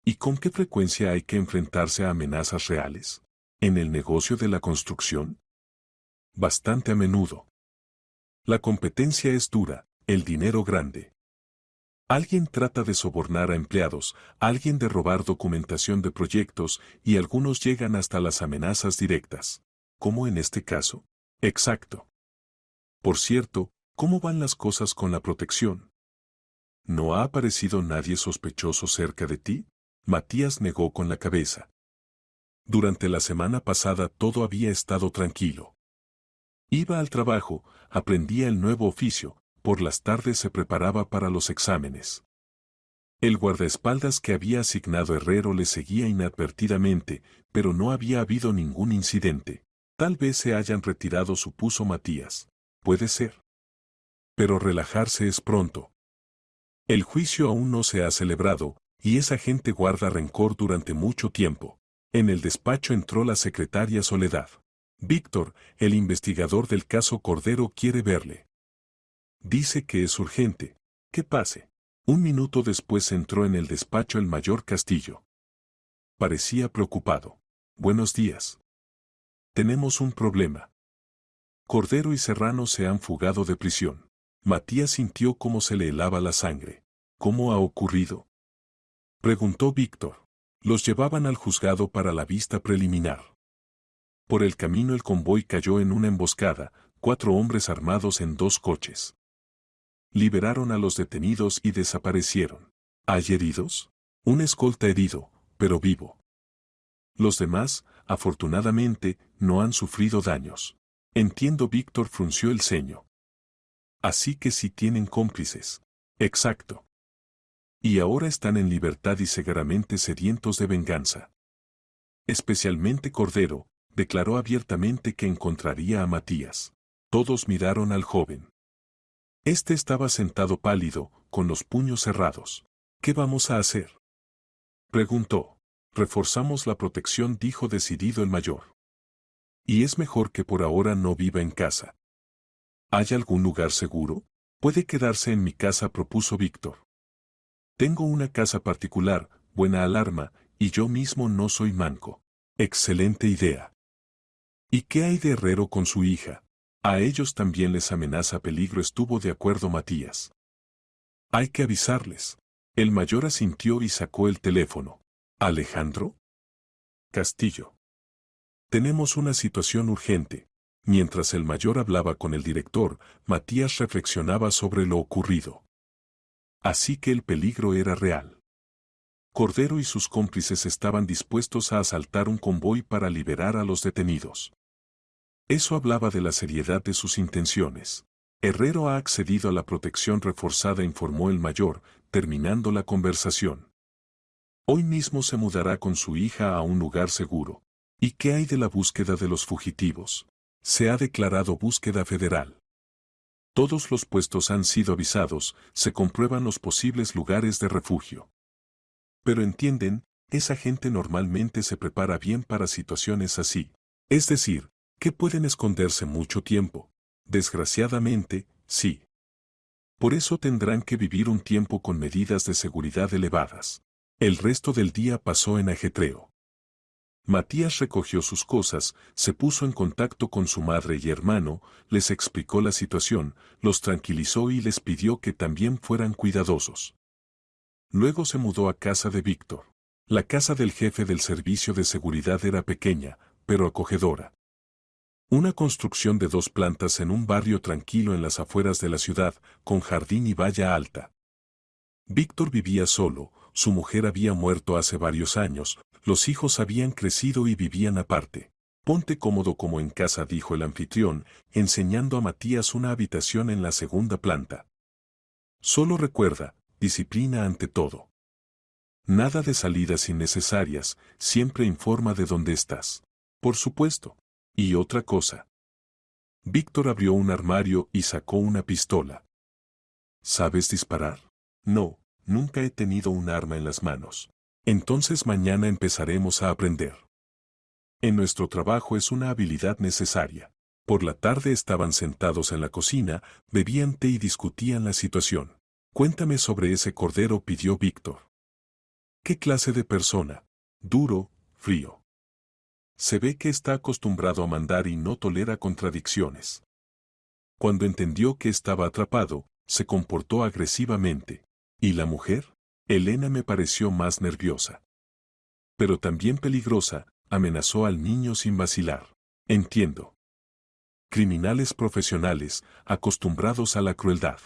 ¿Y con qué frecuencia hay que enfrentarse a amenazas reales? ¿En el negocio de la construcción? Bastante a menudo. La competencia es dura, el dinero grande. Alguien trata de sobornar a empleados, alguien de robar documentación de proyectos, y algunos llegan hasta las amenazas directas. ¿Cómo en este caso? Exacto. Por cierto, ¿cómo van las cosas con la protección? ¿No ha aparecido nadie sospechoso cerca de ti? Matías negó con la cabeza. Durante la semana pasada todo había estado tranquilo. Iba al trabajo, aprendía el nuevo oficio, por las tardes se preparaba para los exámenes. El guardaespaldas que había asignado Herrero le seguía inadvertidamente, pero no había habido ningún incidente. Tal vez se hayan retirado, supuso Matías. Puede ser. Pero relajarse es pronto. El juicio aún no se ha celebrado, y esa gente guarda rencor durante mucho tiempo. En el despacho entró la secretaria Soledad. Víctor, el investigador del caso Cordero, quiere verle. Dice que es urgente. Que pase. Un minuto después entró en el despacho el mayor Castillo. Parecía preocupado. Buenos días. Tenemos un problema. Cordero y Serrano se han fugado de prisión. Matías sintió cómo se le helaba la sangre. ¿Cómo ha ocurrido?, preguntó Víctor. Los llevaban al juzgado para la vista preliminar. Por el camino el convoy cayó en una emboscada, 4 hombres armados en 2 coches. Liberaron a los detenidos y desaparecieron. ¿Hay heridos? Un escolta herido, pero vivo. Los demás, afortunadamente, no han sufrido daños. Entiendo, Víctor frunció el ceño. Así que sí tienen cómplices. Exacto. Y ahora están en libertad y seguramente sedientos de venganza. Especialmente Cordero, declaró abiertamente que encontraría a Matías. Todos miraron al joven. Este estaba sentado pálido, con los puños cerrados. ¿Qué vamos a hacer?, preguntó. Reforzamos la protección, dijo decidido el mayor. Y es mejor que por ahora no viva en casa. ¿Hay algún lugar seguro? Puede quedarse en mi casa, propuso Víctor. Tengo una casa particular, buena alarma, y yo mismo no soy manco. Excelente idea. ¿Y qué hay de Herrero con su hija? A ellos también les amenaza peligro, estuvo de acuerdo Matías. Hay que avisarles. El mayor asintió y sacó el teléfono. ¿Alejandro? Castillo. Tenemos una situación urgente. Mientras el mayor hablaba con el director, Matías reflexionaba sobre lo ocurrido. Así que el peligro era real. Cordero y sus cómplices estaban dispuestos a asaltar un convoy para liberar a los detenidos. Eso hablaba de la seriedad de sus intenciones. Herrero ha accedido a la protección reforzada, informó el mayor, terminando la conversación. Hoy mismo se mudará con su hija a un lugar seguro. ¿Y qué hay de la búsqueda de los fugitivos? Se ha declarado búsqueda federal. Todos los puestos han sido avisados, se comprueban los posibles lugares de refugio. Pero entienden, esa gente normalmente se prepara bien para situaciones así. Es decir, que pueden esconderse mucho tiempo. Desgraciadamente, sí. Por eso tendrán que vivir un tiempo con medidas de seguridad elevadas. El resto del día pasó en ajetreo. Matías recogió sus cosas, se puso en contacto con su madre y hermano, les explicó la situación, los tranquilizó y les pidió que también fueran cuidadosos. Luego se mudó a casa de Víctor. La casa del jefe del servicio de seguridad era pequeña, pero acogedora. Una construcción de 2 plantas en un barrio tranquilo en las afueras de la ciudad, con jardín y valla alta. Víctor vivía solo, su mujer había muerto hace varios años, los hijos habían crecido y vivían aparte. Ponte cómodo como en casa, dijo el anfitrión, enseñando a Matías una habitación en la 2ª planta. Solo recuerda, disciplina ante todo. Nada de salidas innecesarias, siempre informa de dónde estás. Por supuesto. Y otra cosa. Víctor abrió un armario y sacó una pistola. ¿Sabes disparar? No, nunca he tenido un arma en las manos. Entonces mañana empezaremos a aprender. En nuestro trabajo es una habilidad necesaria. Por la tarde estaban sentados en la cocina, bebían té y discutían la situación. Cuéntame sobre ese Cordero, pidió Víctor. ¿Qué clase de persona? Duro, frío. Se ve que está acostumbrado a mandar y no tolera contradicciones. Cuando entendió que estaba atrapado, se comportó agresivamente. ¿Y la mujer? Elena me pareció más nerviosa. Pero también peligrosa, amenazó al niño sin vacilar. Entiendo. Criminales profesionales, acostumbrados a la crueldad.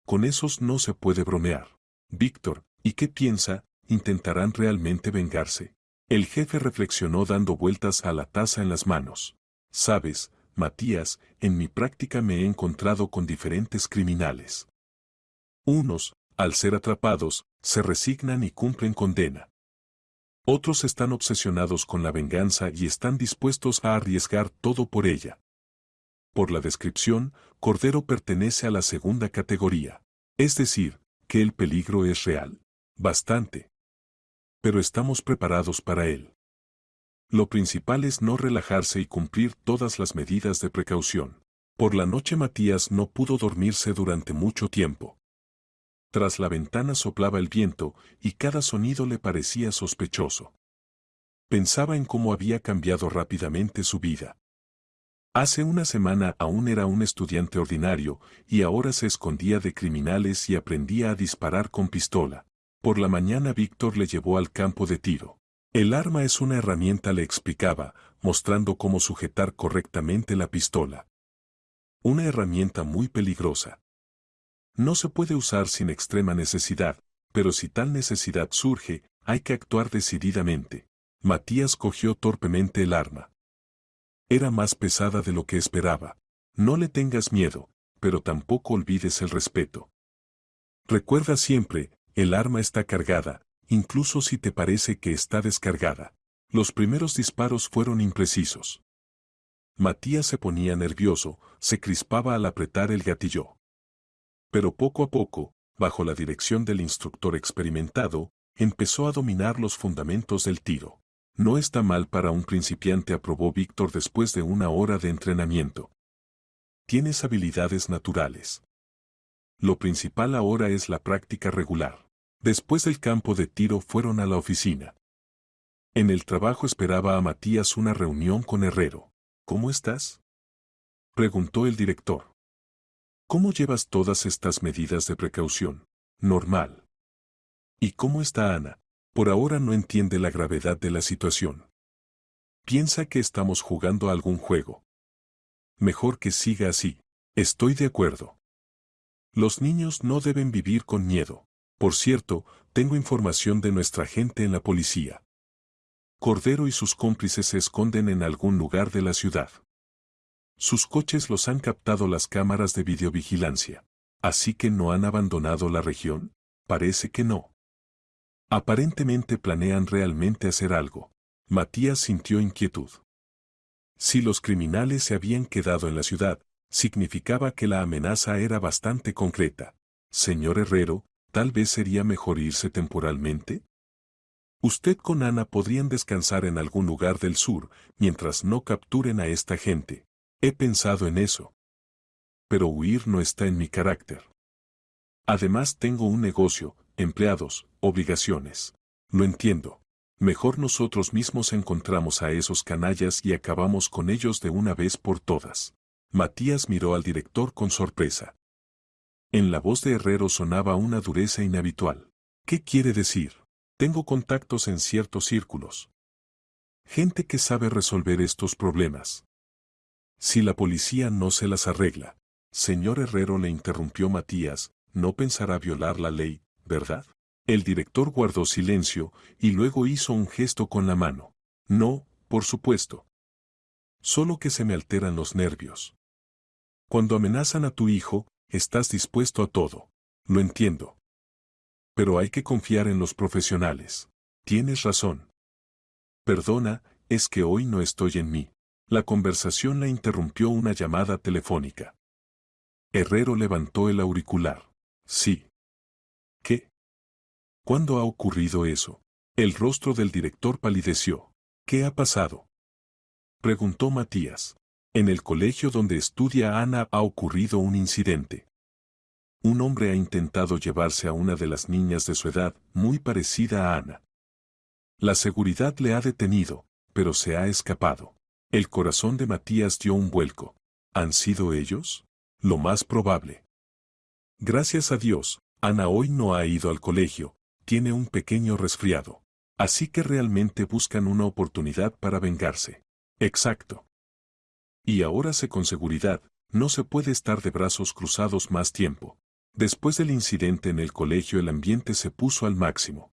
Con esos no se puede bromear. Víctor, ¿y qué piensa? ¿Intentarán realmente vengarse? El jefe reflexionó dando vueltas a la taza en las manos. Sabes, Matías, en mi práctica me he encontrado con diferentes criminales. Unos, al ser atrapados, se resignan y cumplen condena. Otros están obsesionados con la venganza y están dispuestos a arriesgar todo por ella. Por la descripción, Cordero pertenece a la segunda categoría. Es decir, que el peligro es real. Bastante. Pero estamos preparados para él. Lo principal es no relajarse y cumplir todas las medidas de precaución. Por la noche Matías no pudo dormirse durante mucho tiempo. Tras la ventana soplaba el viento y cada sonido le parecía sospechoso. Pensaba en cómo había cambiado rápidamente su vida. Hace una semana aún era un estudiante ordinario y ahora se escondía de criminales y aprendía a disparar con pistola. Por la mañana Víctor le llevó al campo de tiro. El arma es una herramienta, le explicaba, mostrando cómo sujetar correctamente la pistola. Una herramienta muy peligrosa. No se puede usar sin extrema necesidad, pero si tal necesidad surge, hay que actuar decididamente. Matías cogió torpemente el arma. Era más pesada de lo que esperaba. No le tengas miedo, pero tampoco olvides el respeto. Recuerda siempre, el arma está cargada, incluso si te parece que está descargada. Los primeros disparos fueron imprecisos. Matías se ponía nervioso, se crispaba al apretar el gatillo. Pero poco a poco, bajo la dirección del instructor experimentado, empezó a dominar los fundamentos del tiro. No está mal para un principiante, aprobó Víctor después de una hora de entrenamiento. Tienes habilidades naturales. Lo principal ahora es la práctica regular. Después del campo de tiro fueron a la oficina. En el trabajo esperaba a Matías una reunión con Herrero. ¿Cómo estás?, preguntó el director. ¿Cómo llevas todas estas medidas de precaución? Normal. ¿Y cómo está Ana? Por ahora no entiende la gravedad de la situación. Piensa que estamos jugando a algún juego. Mejor que siga así. Estoy de acuerdo. Los niños no deben vivir con miedo. Por cierto, tengo información de nuestra gente en la policía. Cordero y sus cómplices se esconden en algún lugar de la ciudad. Sus coches los han captado las cámaras de videovigilancia. ¿Así que no han abandonado la región? Parece que no. Aparentemente planean realmente hacer algo. Matías sintió inquietud. Si los criminales se habían quedado en la ciudad, significaba que la amenaza era bastante concreta. Señor Herrero, tal vez sería mejor irse temporalmente. Usted con Ana podrían descansar en algún lugar del sur, mientras no capturen a esta gente. He pensado en eso. Pero huir no está en mi carácter. Además tengo un negocio, empleados, obligaciones. Lo entiendo. Mejor nosotros mismos encontramos a esos canallas y acabamos con ellos de una vez por todas. Matías miró al director con sorpresa. En la voz de Herrero sonaba una dureza inhabitual. ¿Qué quiere decir? Tengo contactos en ciertos círculos. Gente que sabe resolver estos problemas. Si la policía no se las arregla, señor Herrero, le interrumpió Matías, no pensará violar la ley, ¿verdad? El director guardó silencio y luego hizo un gesto con la mano. No, por supuesto. Solo que se me alteran los nervios. Cuando amenazan a tu hijo, estás dispuesto a todo. Lo entiendo. Pero hay que confiar en los profesionales. Tienes razón. Perdona, es que hoy no estoy en mí. La conversación la interrumpió una llamada telefónica. Herrero levantó el auricular. Sí. ¿Qué? ¿Cuándo ha ocurrido eso? El rostro del director palideció. ¿Qué ha pasado?, preguntó Matías. En el colegio donde estudia Ana ha ocurrido un incidente. Un hombre ha intentado llevarse a una de las niñas de su edad, muy parecida a Ana. La seguridad le ha detenido, pero se ha escapado. El corazón de Matías dio un vuelco. ¿Han sido ellos? Lo más probable. Gracias a Dios, Ana hoy no ha ido al colegio, tiene un pequeño resfriado. Así que realmente buscan una oportunidad para vengarse. Exacto. Y ahora sé con seguridad, no se puede estar de brazos cruzados más tiempo. Después del incidente en el colegio el ambiente se puso al máximo.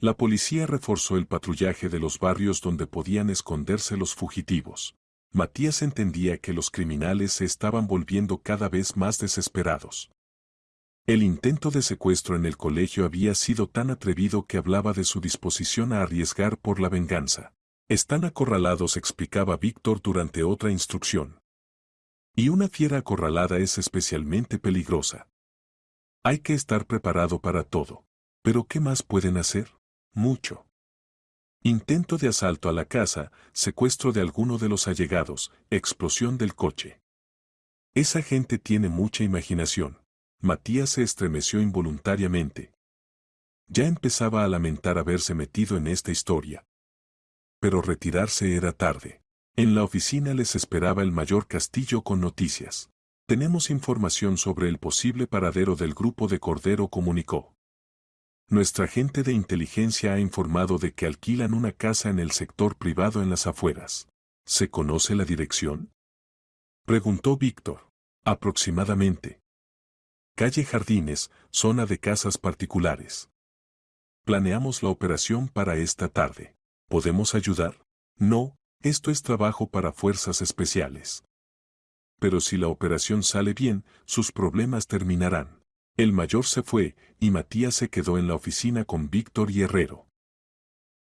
La policía reforzó el patrullaje de los barrios donde podían esconderse los fugitivos. Matías entendía que los criminales se estaban volviendo cada vez más desesperados. El intento de secuestro en el colegio había sido tan atrevido que hablaba de su disposición a arriesgar por la venganza. Están acorralados, explicaba Víctor durante otra instrucción. Y una fiera acorralada es especialmente peligrosa. Hay que estar preparado para todo. ¿Pero qué más pueden hacer? Mucho. Intento de asalto a la casa, secuestro de alguno de los allegados, explosión del coche. Esa gente tiene mucha imaginación. Matías se estremeció involuntariamente. Ya empezaba a lamentar haberse metido en esta historia. Pero retirarse era tarde. En la oficina les esperaba el mayor Castillo con noticias. Tenemos información sobre el posible paradero del grupo de Cordero, comunicó. Nuestra agente de inteligencia ha informado de que alquilan una casa en el sector privado en las afueras. ¿Se conoce la dirección? Preguntó Víctor. Aproximadamente. Calle Jardines, zona de casas particulares. Planeamos la operación para esta tarde. ¿Podemos ayudar? No, esto es trabajo para fuerzas especiales. Pero si la operación sale bien, sus problemas terminarán. El mayor se fue, y Matías se quedó en la oficina con Víctor y Herrero.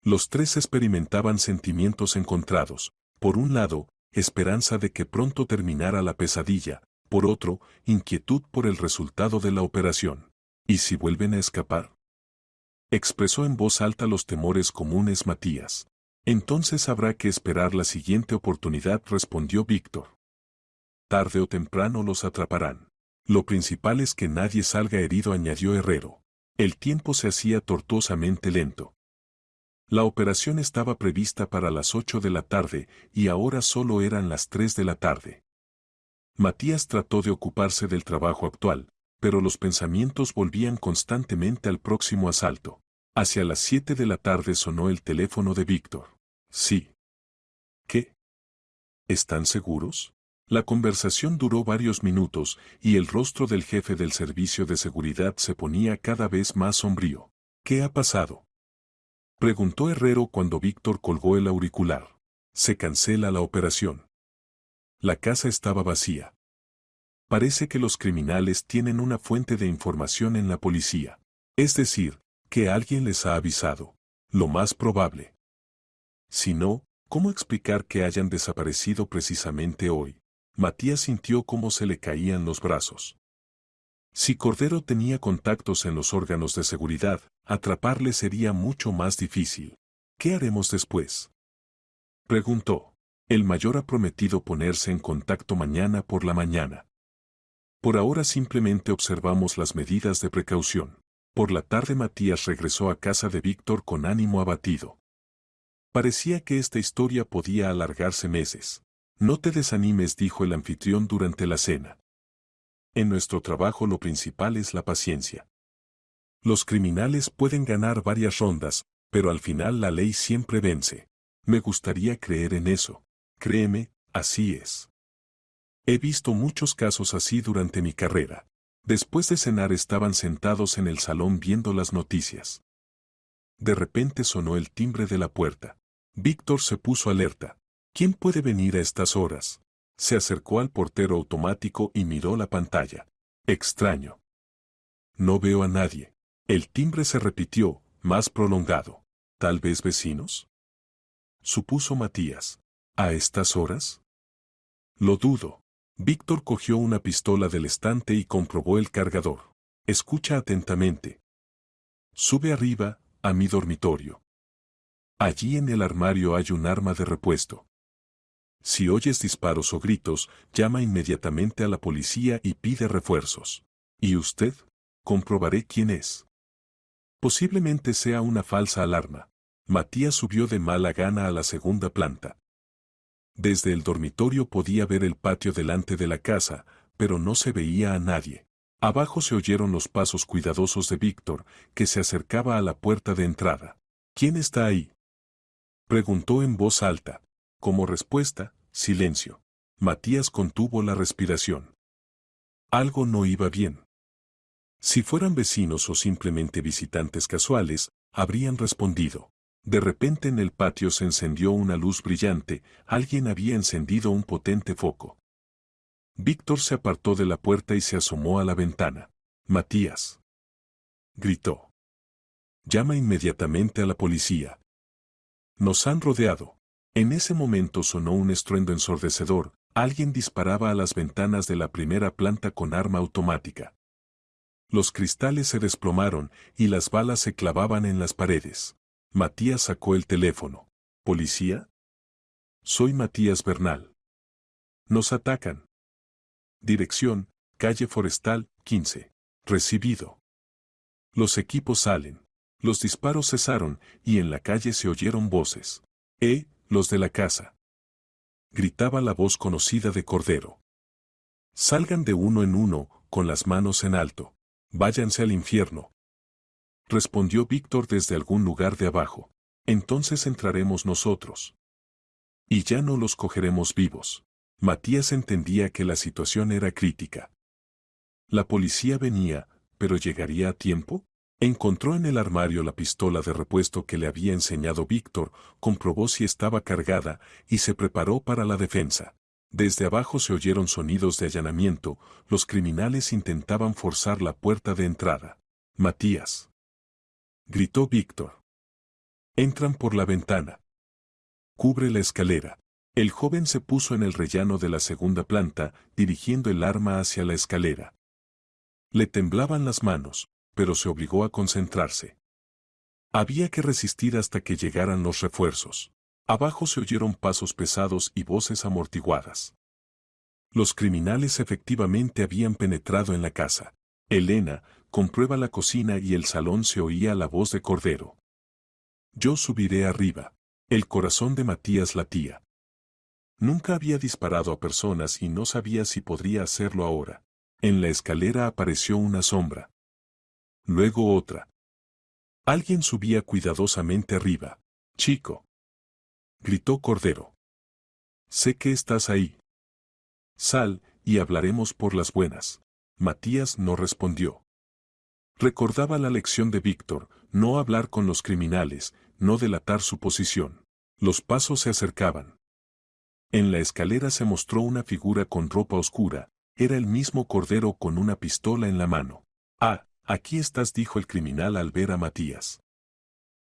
Los tres experimentaban sentimientos encontrados. Por un lado, esperanza de que pronto terminara la pesadilla. Por otro, inquietud por el resultado de la operación. ¿Y si vuelven a escapar? Expresó en voz alta los temores comunes Matías. Entonces habrá que esperar la siguiente oportunidad, respondió Víctor. Tarde o temprano los atraparán. Lo principal es que nadie salga herido, añadió Herrero. El tiempo se hacía tortuosamente lento. La operación estaba prevista para las 8 de la tarde y ahora solo eran las 3 de la tarde. Matías trató de ocuparse del trabajo actual, pero los pensamientos volvían constantemente al próximo asalto. Hacia las 7 de la tarde sonó el teléfono de Víctor. Sí. ¿Qué? ¿Están seguros? La conversación duró varios minutos y el rostro del jefe del servicio de seguridad se ponía cada vez más sombrío. ¿Qué ha pasado?, preguntó Herrero cuando Víctor colgó el auricular. Se cancela la operación. La casa estaba vacía. Parece que los criminales tienen una fuente de información en la policía. Es decir, que alguien les ha avisado. Lo más probable. Si no, ¿cómo explicar que hayan desaparecido precisamente hoy? Matías sintió cómo se le caían los brazos. Si Cordero tenía contactos en los órganos de seguridad, atraparle sería mucho más difícil. ¿Qué haremos después?, preguntó. El mayor ha prometido ponerse en contacto mañana por la mañana. Por ahora simplemente observamos las medidas de precaución. Por la tarde Matías regresó a casa de Víctor con ánimo abatido. Parecía que esta historia podía alargarse meses. No te desanimes, dijo el anfitrión durante la cena. En nuestro trabajo lo principal es la paciencia. Los criminales pueden ganar varias rondas, pero al final la ley siempre vence. Me gustaría creer en eso. Créeme, así es. He visto muchos casos así durante mi carrera. Después de cenar estaban sentados en el salón viendo las noticias. De repente sonó el timbre de la puerta. Víctor se puso alerta. ¿Quién puede venir a estas horas? Se acercó al portero automático y miró la pantalla. Extraño. No veo a nadie. El timbre se repitió, más prolongado. ¿Tal vez vecinos?, supuso Matías. ¿A estas horas? Lo dudo. Víctor cogió una pistola del estante y comprobó el cargador. Escucha atentamente. Sube arriba, a mi dormitorio. Allí en el armario hay un arma de repuesto. Si oyes disparos o gritos, llama inmediatamente a la policía y pide refuerzos. ¿Y usted? Comprobaré quién es. Posiblemente sea una falsa alarma. Matías subió de mala gana a la segunda planta. Desde el dormitorio podía ver el patio delante de la casa, pero no se veía a nadie. Abajo se oyeron los pasos cuidadosos de Víctor, que se acercaba a la puerta de entrada. ¿Quién está ahí?, preguntó en voz alta. Como respuesta, silencio. Matías contuvo la respiración. Algo no iba bien. Si fueran vecinos o simplemente visitantes casuales, habrían respondido. De repente en el patio se encendió una luz brillante, alguien había encendido un potente foco. Víctor se apartó de la puerta y se asomó a la ventana. «Matías», gritó. «Llama inmediatamente a la policía. Nos han rodeado». En ese momento sonó un estruendo ensordecedor, alguien disparaba a las ventanas de la primera planta con arma automática. Los cristales se desplomaron y las balas se clavaban en las paredes. Matías sacó el teléfono. «¿Policía? Soy Matías Bernal. Nos atacan. Dirección, calle Forestal, 15. Recibido». Los equipos salen. Los disparos cesaron y en la calle se oyeron voces. Los de la casa», gritaba la voz conocida de Cordero. «Salgan de uno en uno, con las manos en alto. Váyanse al infierno», respondió Víctor desde algún lugar de abajo. «Entonces entraremos nosotros. Y ya no los cogeremos vivos». Matías entendía que la situación era crítica. La policía venía, pero ¿llegaría a tiempo? Encontró en el armario la pistola de repuesto que le había enseñado Víctor, comprobó si estaba cargada y se preparó para la defensa. Desde abajo se oyeron sonidos de allanamiento, los criminales intentaban forzar la puerta de entrada. «Matías», gritó Víctor. «Entran por la ventana. Cubre la escalera». El joven se puso en el rellano de la segunda planta, dirigiendo el arma hacia la escalera. Le temblaban las manos, pero se obligó a concentrarse. Había que resistir hasta que llegaran los refuerzos. Abajo se oyeron pasos pesados y voces amortiguadas. Los criminales efectivamente habían penetrado en la casa. «Elena, comprueba la cocina y el salón», se oía la voz de Cordero. «Yo subiré arriba». El corazón de Matías latía. Nunca había disparado a personas y no sabía si podría hacerlo ahora. En la escalera apareció una sombra. Luego otra. Alguien subía cuidadosamente arriba. «Chico», gritó Cordero. «Sé que estás ahí. Sal, y hablaremos por las buenas». Matías no respondió. Recordaba la lección de Víctor, no hablar con los criminales, no delatar su posición. Los pasos se acercaban. En la escalera se mostró una figura con ropa oscura, era el mismo Cordero con una pistola en la mano. «Ah, aquí estás», dijo el criminal al ver a Matías.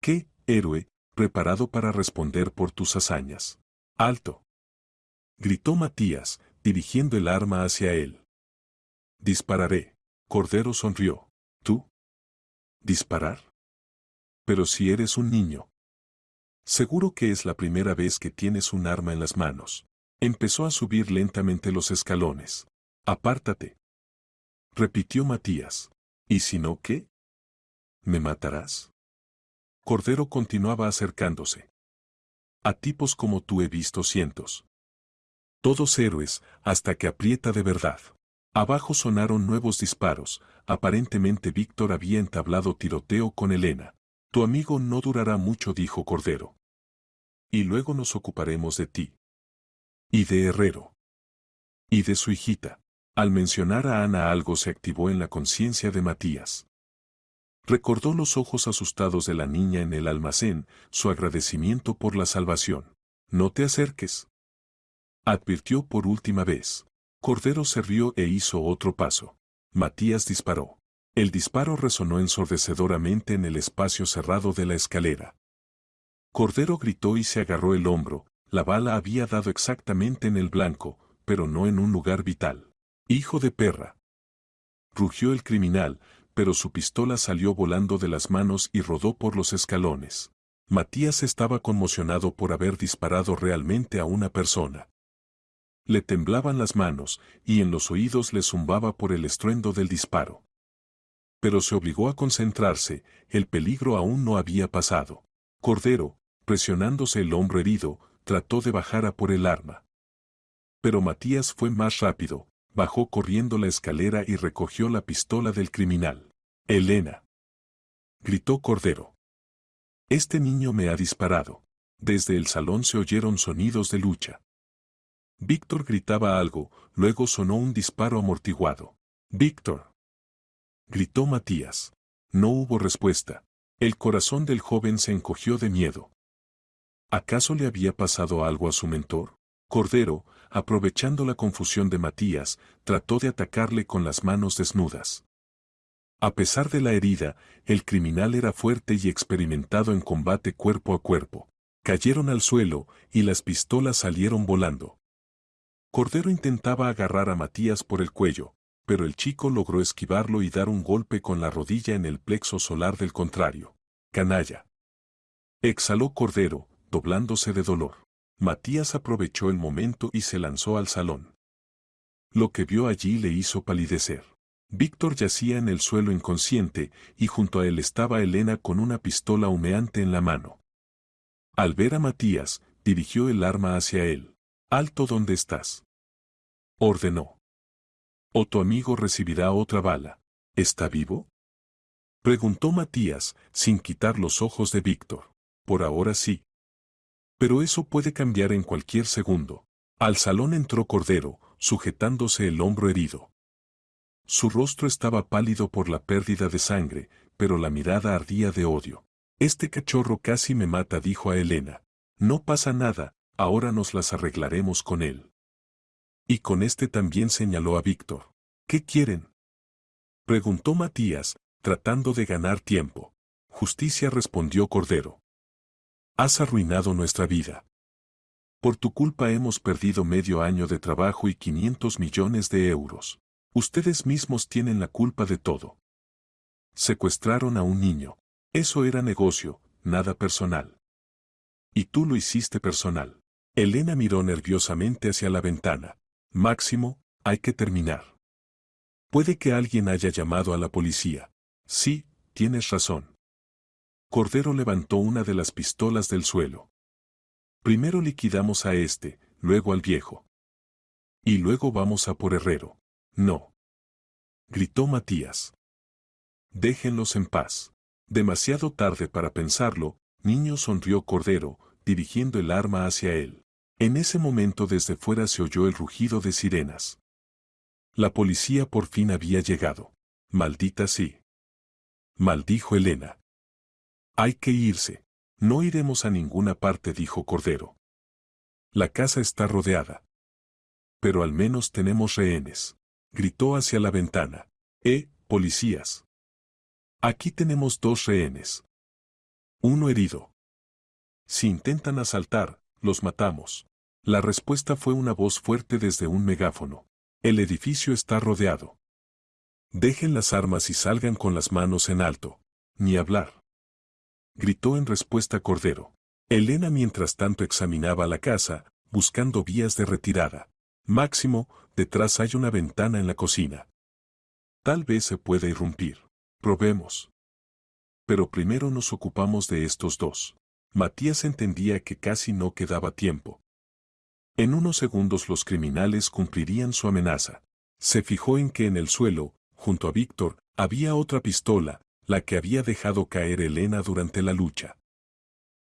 «¿Qué, héroe, preparado para responder por tus hazañas?» «Alto», gritó Matías, dirigiendo el arma hacia él. «Dispararé». Cordero sonrió. «¿Tú? ¿Disparar? Pero si eres un niño». «Seguro que es la primera vez que tienes un arma en las manos». Empezó a subir lentamente los escalones. «Apártate», repitió Matías. «¿Y si no qué? ¿Me matarás?» Cordero continuaba acercándose. «A tipos como tú he visto cientos. Todos héroes, hasta que aprieta de verdad». Abajo sonaron nuevos disparos, aparentemente Víctor había entablado tiroteo con Elena. «Tu amigo no durará mucho», dijo Cordero. «Y luego nos ocuparemos de ti. Y de Herrero. Y de su hijita». Al mencionar a Ana algo se activó en la conciencia de Matías. Recordó los ojos asustados de la niña en el almacén, su agradecimiento por la salvación. «No te acerques», advirtió por última vez. Cordero se rió e hizo otro paso. Matías disparó. El disparo resonó ensordecedoramente en el espacio cerrado de la escalera. Cordero gritó y se agarró el hombro, la bala había dado exactamente en el blanco, pero no en un lugar vital. «Hijo de perra», rugió el criminal, pero su pistola salió volando de las manos y rodó por los escalones. Matías estaba conmocionado por haber disparado realmente a una persona. Le temblaban las manos, y en los oídos le zumbaba por el estruendo del disparo. Pero se obligó a concentrarse, el peligro aún no había pasado. Cordero, presionándose el hombro herido, trató de bajar a por el arma. Pero Matías fue más rápido, bajó corriendo la escalera y recogió la pistola del criminal. «Elena», gritó Cordero. «Este niño me ha disparado». Desde el salón se oyeron sonidos de lucha. Víctor gritaba algo, luego sonó un disparo amortiguado. «Víctor», gritó Matías. No hubo respuesta. El corazón del joven se encogió de miedo. ¿Acaso le había pasado algo a su mentor? Cordero, aprovechando la confusión de Matías, trató de atacarle con las manos desnudas. A pesar de la herida, el criminal era fuerte y experimentado en combate cuerpo a cuerpo. Cayeron al suelo, y las pistolas salieron volando. Cordero intentaba agarrar a Matías por el cuello, pero el chico logró esquivarlo y dar un golpe con la rodilla en el plexo solar del contrario. «Canalla», exhaló Cordero, doblándose de dolor. Matías aprovechó el momento y se lanzó al salón. Lo que vio allí le hizo palidecer. Víctor yacía en el suelo inconsciente, y junto a él estaba Elena con una pistola humeante en la mano. Al ver a Matías, dirigió el arma hacia él. «Alto donde estás», ordenó. «O tu amigo recibirá otra bala». «¿Está vivo?», preguntó Matías, sin quitar los ojos de Víctor. «Por ahora sí. Pero eso puede cambiar en cualquier segundo». Al salón entró Cordero, sujetándose el hombro herido. Su rostro estaba pálido por la pérdida de sangre, pero la mirada ardía de odio. «Este cachorro casi me mata», dijo a Elena. «No pasa nada, ahora nos las arreglaremos con él». Y con este también, señaló a Víctor. «¿Qué quieren?», preguntó Matías, tratando de ganar tiempo. «Justicia», respondió Cordero. «Has arruinado nuestra vida. Por tu culpa hemos perdido medio año de trabajo y 500 millones de euros. Ustedes mismos tienen la culpa de todo. Secuestraron a un niño. Eso era negocio, nada personal. Y tú lo hiciste personal». Elena miró nerviosamente hacia la ventana. «Máximo, hay que terminar. Puede que alguien haya llamado a la policía». «Sí, tienes razón». Cordero levantó una de las pistolas del suelo. «Primero liquidamos a este, luego al viejo. Y luego vamos a por Herrero». «No», gritó Matías. «Déjenlos en paz». «Demasiado tarde para pensarlo», niño, sonrió Cordero, dirigiendo el arma hacia él. En ese momento desde fuera se oyó el rugido de sirenas. La policía por fin había llegado. «Maldita sí», maldijo Elena. «Hay que irse». «No iremos a ninguna parte», dijo Cordero. «La casa está rodeada». «Pero al menos tenemos rehenes», gritó hacia la ventana. Policías. Aquí tenemos 2 rehenes. Uno herido. Si intentan asaltar, los matamos». La respuesta fue una voz fuerte desde un megáfono. «El edificio está rodeado. Dejen las armas y salgan con las manos en alto». «Ni hablar», gritó en respuesta Cordero. Elena mientras tanto examinaba la casa, buscando vías de retirada. «Máximo, detrás hay una ventana en la cocina. Tal vez se pueda irrumpir. Probemos. Pero primero nos ocupamos de estos 2». Matías entendía que casi no quedaba tiempo. En unos segundos los criminales cumplirían su amenaza. Se fijó en que en el suelo, junto a Víctor, había otra pistola, la que había dejado caer Elena durante la lucha.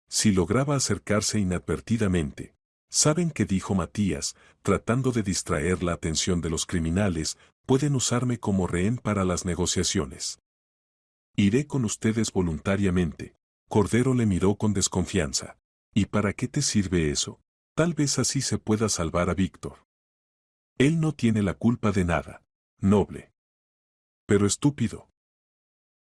Si lograba acercarse inadvertidamente. «¿Saben qué?», dijo Matías, tratando de distraer la atención de los criminales. «Pueden usarme como rehén para las negociaciones. Iré con ustedes voluntariamente». Cordero le miró con desconfianza. «¿Y para qué te sirve eso?». «Tal vez así se pueda salvar a Víctor. Él no tiene la culpa de nada». «Noble. Pero estúpido.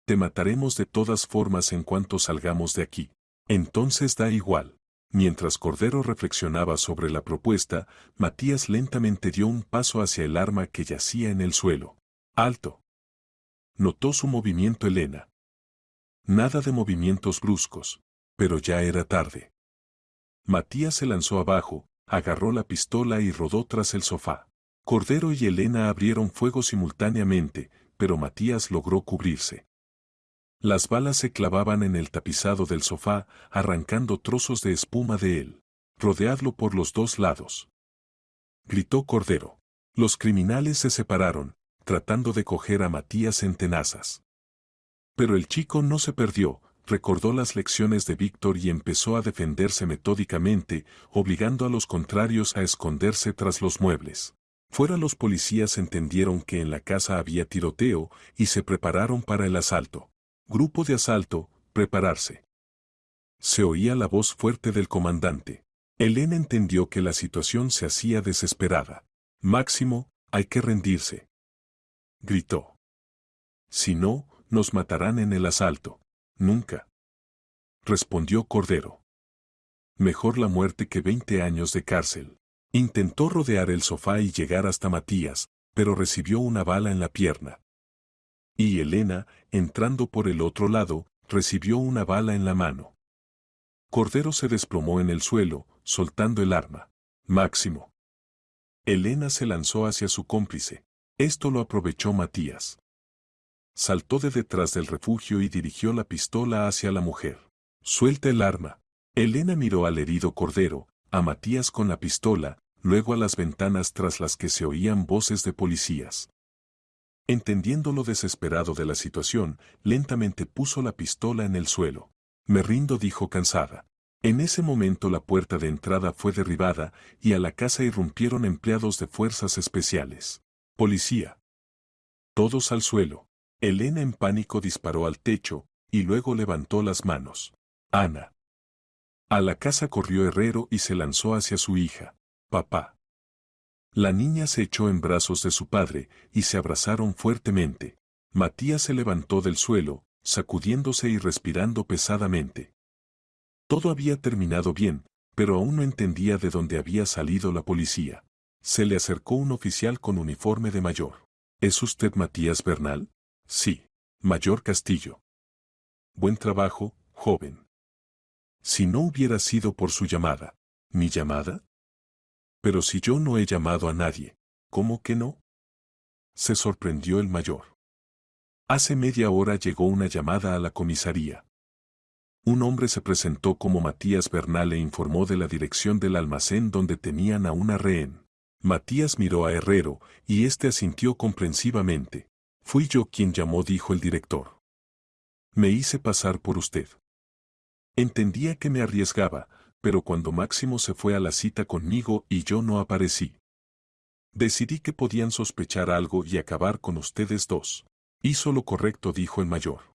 Te mataremos de todas formas en cuanto salgamos de aquí». «Entonces da igual». Mientras Cordero reflexionaba sobre la propuesta, Matías lentamente dio un paso hacia el arma que yacía en el suelo. «Alto». Notó su movimiento Elena. Nada de movimientos bruscos, pero ya era tarde. Matías se lanzó abajo, agarró la pistola y rodó tras el sofá. Cordero y Elena abrieron fuego simultáneamente, pero Matías logró cubrirse. Las balas se clavaban en el tapizado del sofá, arrancando trozos de espuma de él. «Rodeadlo por los 2 lados», gritó Cordero. Los criminales se separaron, tratando de coger a Matías en tenazas. Pero el chico no se perdió, recordó las lecciones de Víctor y empezó a defenderse metódicamente, obligando a los contrarios a esconderse tras los muebles. Fuera los policías entendieron que en la casa había tiroteo y se prepararon para el asalto. «Grupo de asalto», prepararse. Se oía la voz fuerte del comandante. Elena entendió que la situación se hacía desesperada. Máximo, hay que rendirse, gritó. Si no, nos matarán en el asalto. Nunca, respondió Cordero. Mejor la muerte que 20 años de cárcel. Intentó rodear el sofá y llegar hasta Matías, pero recibió una bala en la pierna. Y Elena, entrando por el otro lado, recibió una bala en la mano. Cordero se desplomó en el suelo, soltando el arma. Máximo. Elena se lanzó hacia su cómplice. Esto lo aprovechó Matías. Saltó de detrás del refugio y dirigió la pistola hacia la mujer. Suelta el arma. Elena miró al herido Cordero, a Matías con la pistola, luego a las ventanas tras las que se oían voces de policías. Entendiendo lo desesperado de la situación, lentamente puso la pistola en el suelo. Me rindo, dijo cansada. En ese momento la puerta de entrada fue derribada y a la casa irrumpieron empleados de fuerzas especiales. Policía. Todos al suelo. Elena en pánico disparó al techo y luego levantó las manos. Ana. A la casa corrió Herrero y se lanzó hacia su hija. Papá. La niña se echó en brazos de su padre y se abrazaron fuertemente. Matías se levantó del suelo, sacudiéndose y respirando pesadamente. Todo había terminado bien, pero aún no entendía de dónde había salido la policía. Se le acercó un oficial con uniforme de mayor. ¿Es usted Matías Bernal? Sí. Mayor Castillo. Buen trabajo, joven. Si no hubiera sido por su llamada. ¿Mi llamada? Pero si yo no he llamado a nadie, ¿cómo que no? Se sorprendió el mayor. Hace media hora llegó una llamada a la comisaría. Un hombre se presentó como Matías Bernal e informó de la dirección del almacén donde tenían a una rehén. Matías miró a Herrero, y éste asintió comprensivamente. Fui yo quien llamó, dijo el director. Me hice pasar por usted. Entendía que me arriesgaba, pero cuando Máximo se fue a la cita conmigo y yo no aparecí, decidí que podían sospechar algo y acabar con ustedes dos. Hizo lo correcto, dijo el mayor.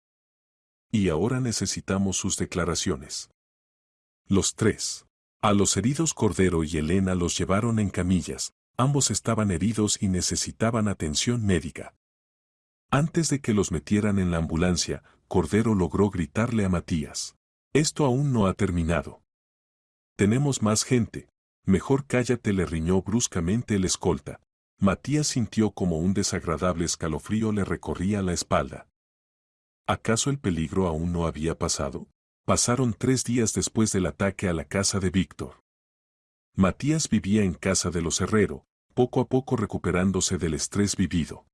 Y ahora necesitamos sus declaraciones. Los tres. A los heridos Cordero y Elena los llevaron en camillas. Ambos estaban heridos y necesitaban atención médica. Antes de que los metieran en la ambulancia, Cordero logró gritarle a Matías. Esto aún no ha terminado. Tenemos más gente. Mejor cállate, le riñó bruscamente el escolta. Matías sintió como un desagradable escalofrío le recorría la espalda. ¿Acaso el peligro aún no había pasado? Pasaron 3 días después del ataque a la casa de Víctor. Matías vivía en casa de los Herrero, poco a poco recuperándose del estrés vivido.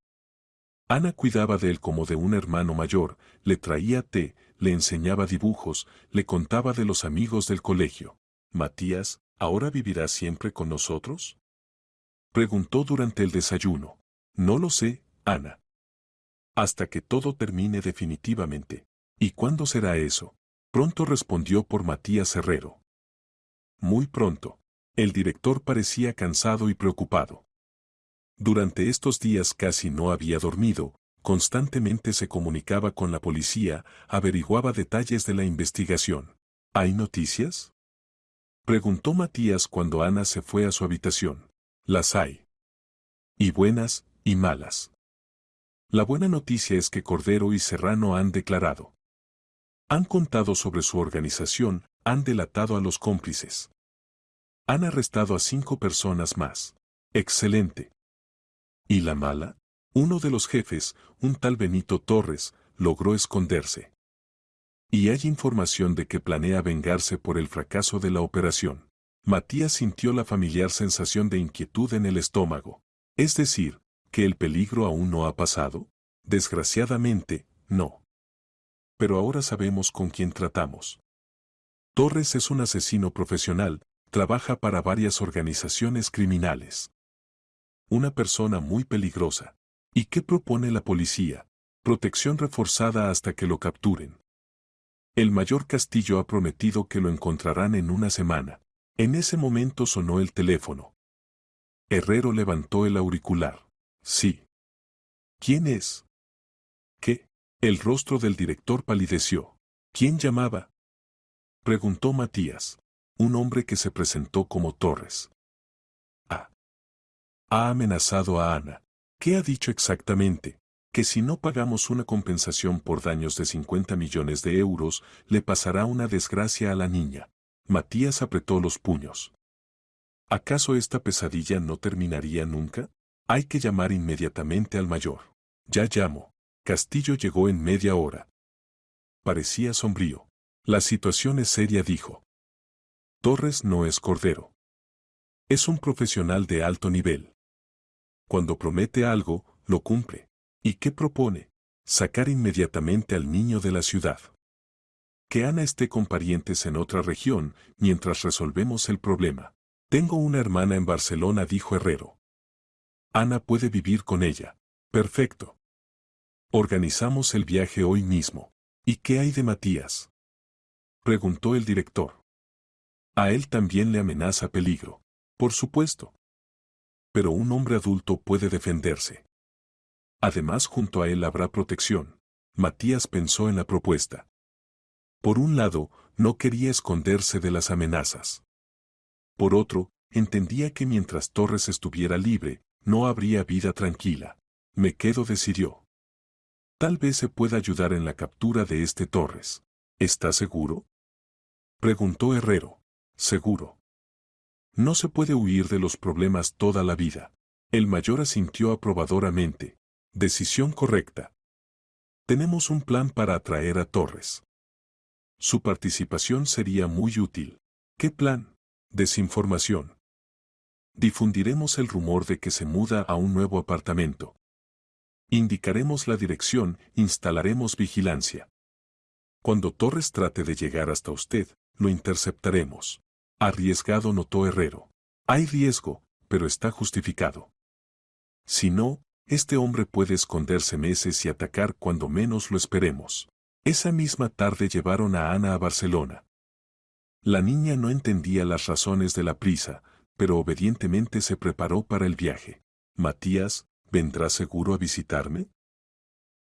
Ana cuidaba de él como de un hermano mayor, le traía té, le enseñaba dibujos, le contaba de los amigos del colegio. Matías, ¿ahora vivirá siempre con nosotros? Preguntó durante el desayuno. No lo sé, Ana. Hasta que todo termine definitivamente. ¿Y cuándo será eso? Pronto, respondió por Matías Herrero. Muy pronto. El director parecía cansado y preocupado. Durante estos días casi no había dormido, constantemente se comunicaba con la policía, averiguaba detalles de la investigación. ¿Hay noticias? Preguntó Matías cuando Ana se fue a su habitación. Las hay. Y buenas, y malas. La buena noticia es que Cordero y Serrano han declarado. Han contado sobre su organización, han delatado a los cómplices. Han arrestado a 5 personas más. Excelente. ¿Y la mala? Uno de los jefes, un tal Benito Torres, logró esconderse. Y hay información de que planea vengarse por el fracaso de la operación. Matías sintió la familiar sensación de inquietud en el estómago. Es decir, ¿que el peligro aún no ha pasado? Desgraciadamente, no. Pero ahora sabemos con quién tratamos. Torres es un asesino profesional, trabaja para varias organizaciones criminales. Una persona muy peligrosa. ¿Y qué propone la policía? Protección reforzada hasta que lo capturen. El mayor Castillo ha prometido que lo encontrarán en una semana. En ese momento sonó el teléfono. Herrero levantó el auricular. Sí. ¿Quién es? ¿Qué? El rostro del director palideció. ¿Quién llamaba? Preguntó Matías. Un hombre que se presentó como Torres. Ah. Ha amenazado a Ana. ¿Qué ha dicho exactamente? Que si no pagamos una compensación por daños de 50 millones de euros, le pasará una desgracia a la niña. Matías apretó los puños. ¿Acaso esta pesadilla no terminaría nunca? Hay que llamar inmediatamente al mayor. Ya llamo. Castillo llegó en media hora. Parecía sombrío. La situación es seria, dijo. Torres no es cordero. Es un profesional de alto nivel. Cuando promete algo, lo cumple. ¿Y qué propone? Sacar inmediatamente al niño de la ciudad. Que Ana esté con parientes en otra región, mientras resolvemos el problema. Tengo una hermana en Barcelona, dijo Herrero. Ana puede vivir con ella. Perfecto. Organizamos el viaje hoy mismo. ¿Y qué hay de Matías? Preguntó el director. A él también le amenaza peligro. Por supuesto. Pero un hombre adulto puede defenderse. Además, junto a él habrá protección. Matías pensó en la propuesta. Por un lado, no quería esconderse de las amenazas. Por otro, entendía que mientras Torres estuviera libre, no habría vida tranquila. Me quedo, decidió. Tal vez se pueda ayudar en la captura de este Torres. ¿Está seguro? Preguntó Herrero. Seguro. No se puede huir de los problemas toda la vida. El mayor asintió aprobadoramente. Decisión correcta. Tenemos un plan para atraer a Torres. Su participación sería muy útil. ¿Qué plan? Desinformación. Difundiremos el rumor de que se muda a un nuevo apartamento. Indicaremos la dirección, instalaremos vigilancia. Cuando Torres trate de llegar hasta usted, lo interceptaremos. Arriesgado, notó Herrero. Hay riesgo, pero está justificado. Si no, este hombre puede esconderse meses y atacar cuando menos lo esperemos. Esa misma tarde llevaron a Ana a Barcelona. La niña no entendía las razones de la prisa, pero obedientemente se preparó para el viaje. Matías, ¿vendrá seguro a visitarme?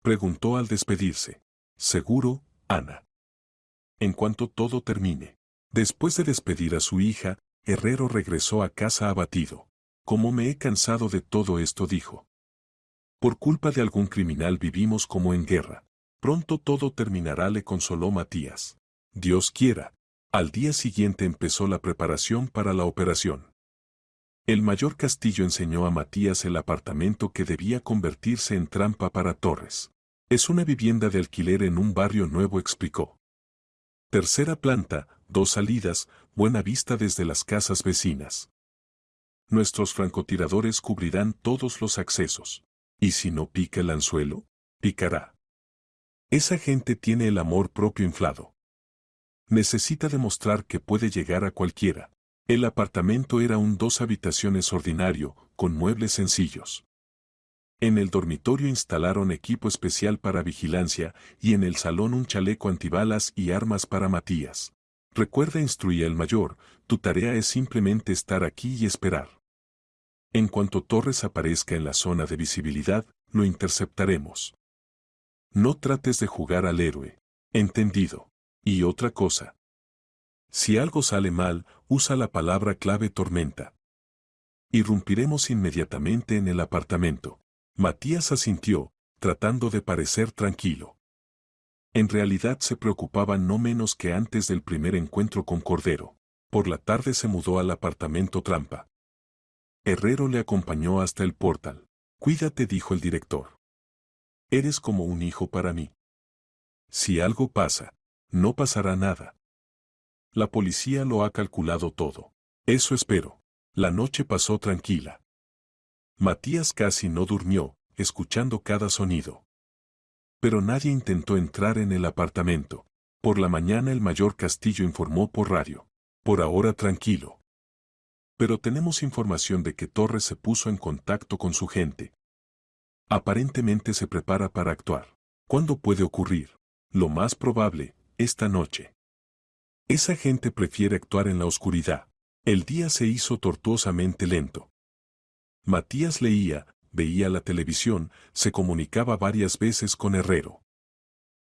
Preguntó al despedirse. Seguro, Ana. En cuanto todo termine. Después de despedir a su hija, Herrero regresó a casa abatido. Cómo me he cansado de todo esto, dijo. Por culpa de algún criminal vivimos como en guerra. Pronto todo terminará, le consoló Matías. Dios quiera. Al día siguiente empezó la preparación para la operación. El mayor Castillo enseñó a Matías el apartamento que debía convertirse en trampa para Torres. Es una vivienda de alquiler en un barrio nuevo, explicó. Tercera planta, 2 salidas, buena vista desde las casas vecinas. Nuestros francotiradores cubrirán todos los accesos. ¿Y si no pica el anzuelo? Picará. Esa gente tiene el amor propio inflado. Necesita demostrar que puede llegar a cualquiera. El apartamento era un 2 habitaciones ordinario, con muebles sencillos. En el dormitorio instalaron equipo especial para vigilancia y en el salón un chaleco antibalas y armas para Matías. Recuerda, instruía el mayor, tu tarea es simplemente estar aquí y esperar. En cuanto Torres aparezca en la zona de visibilidad, lo interceptaremos. No trates de jugar al héroe. ¿Entendido? Y otra cosa. Si algo sale mal, usa la palabra clave tormenta. Irrumpiremos inmediatamente en el apartamento. Matías asintió, tratando de parecer tranquilo. En realidad se preocupaba no menos que antes del primer encuentro con Cordero. Por la tarde se mudó al apartamento trampa. Herrero le acompañó hasta el portal. Cuídate, dijo el director. Eres como un hijo para mí. Si algo pasa, no pasará nada. La policía lo ha calculado todo. Eso espero. La noche pasó tranquila. Matías casi no durmió, escuchando cada sonido. Pero nadie intentó entrar en el apartamento. Por la mañana el mayor Castillo informó por radio. Por ahora tranquilo. Pero tenemos información de que Torres se puso en contacto con su gente. Aparentemente se prepara para actuar. ¿Cuándo puede ocurrir? Lo más probable, esta noche. Esa gente prefiere actuar en la oscuridad. El día se hizo tortuosamente lento. Matías leía, veía la televisión, se comunicaba varias veces con Herrero.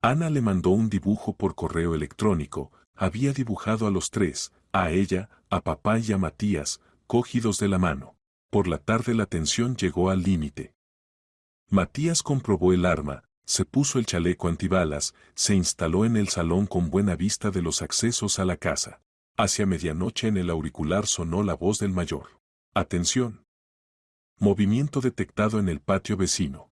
Ana le mandó un dibujo por correo electrónico. Había dibujado a los tres, a ella, a papá y a Matías, cogidos de la mano. Por la tarde la tensión llegó al límite. Matías comprobó el arma, se puso el chaleco antibalas, se instaló en el salón con buena vista de los accesos a la casa. Hacia medianoche en el auricular sonó la voz del mayor. Atención. Movimiento detectado en el patio vecino.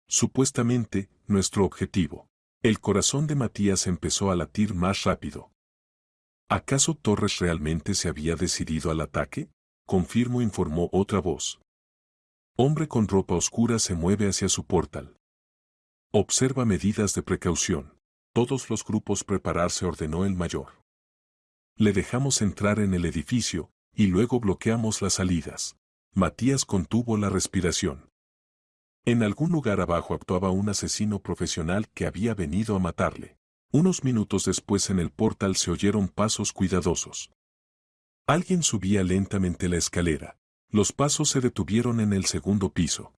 Supuestamente, nuestro objetivo. El corazón de Matías empezó a latir más rápido. ¿Acaso Torres realmente se había decidido al ataque? Confirmo, informó otra voz. Hombre con ropa oscura se mueve hacia su portal. Observa medidas de precaución. Todos los grupos prepararse, ordenó el mayor. Le dejamos entrar en el edificio, y luego bloqueamos las salidas. Matías contuvo la respiración. En algún lugar abajo actuaba un asesino profesional que había venido a matarle. Unos minutos después en el portal se oyeron pasos cuidadosos. Alguien subía lentamente la escalera. Los pasos se detuvieron en el segundo piso.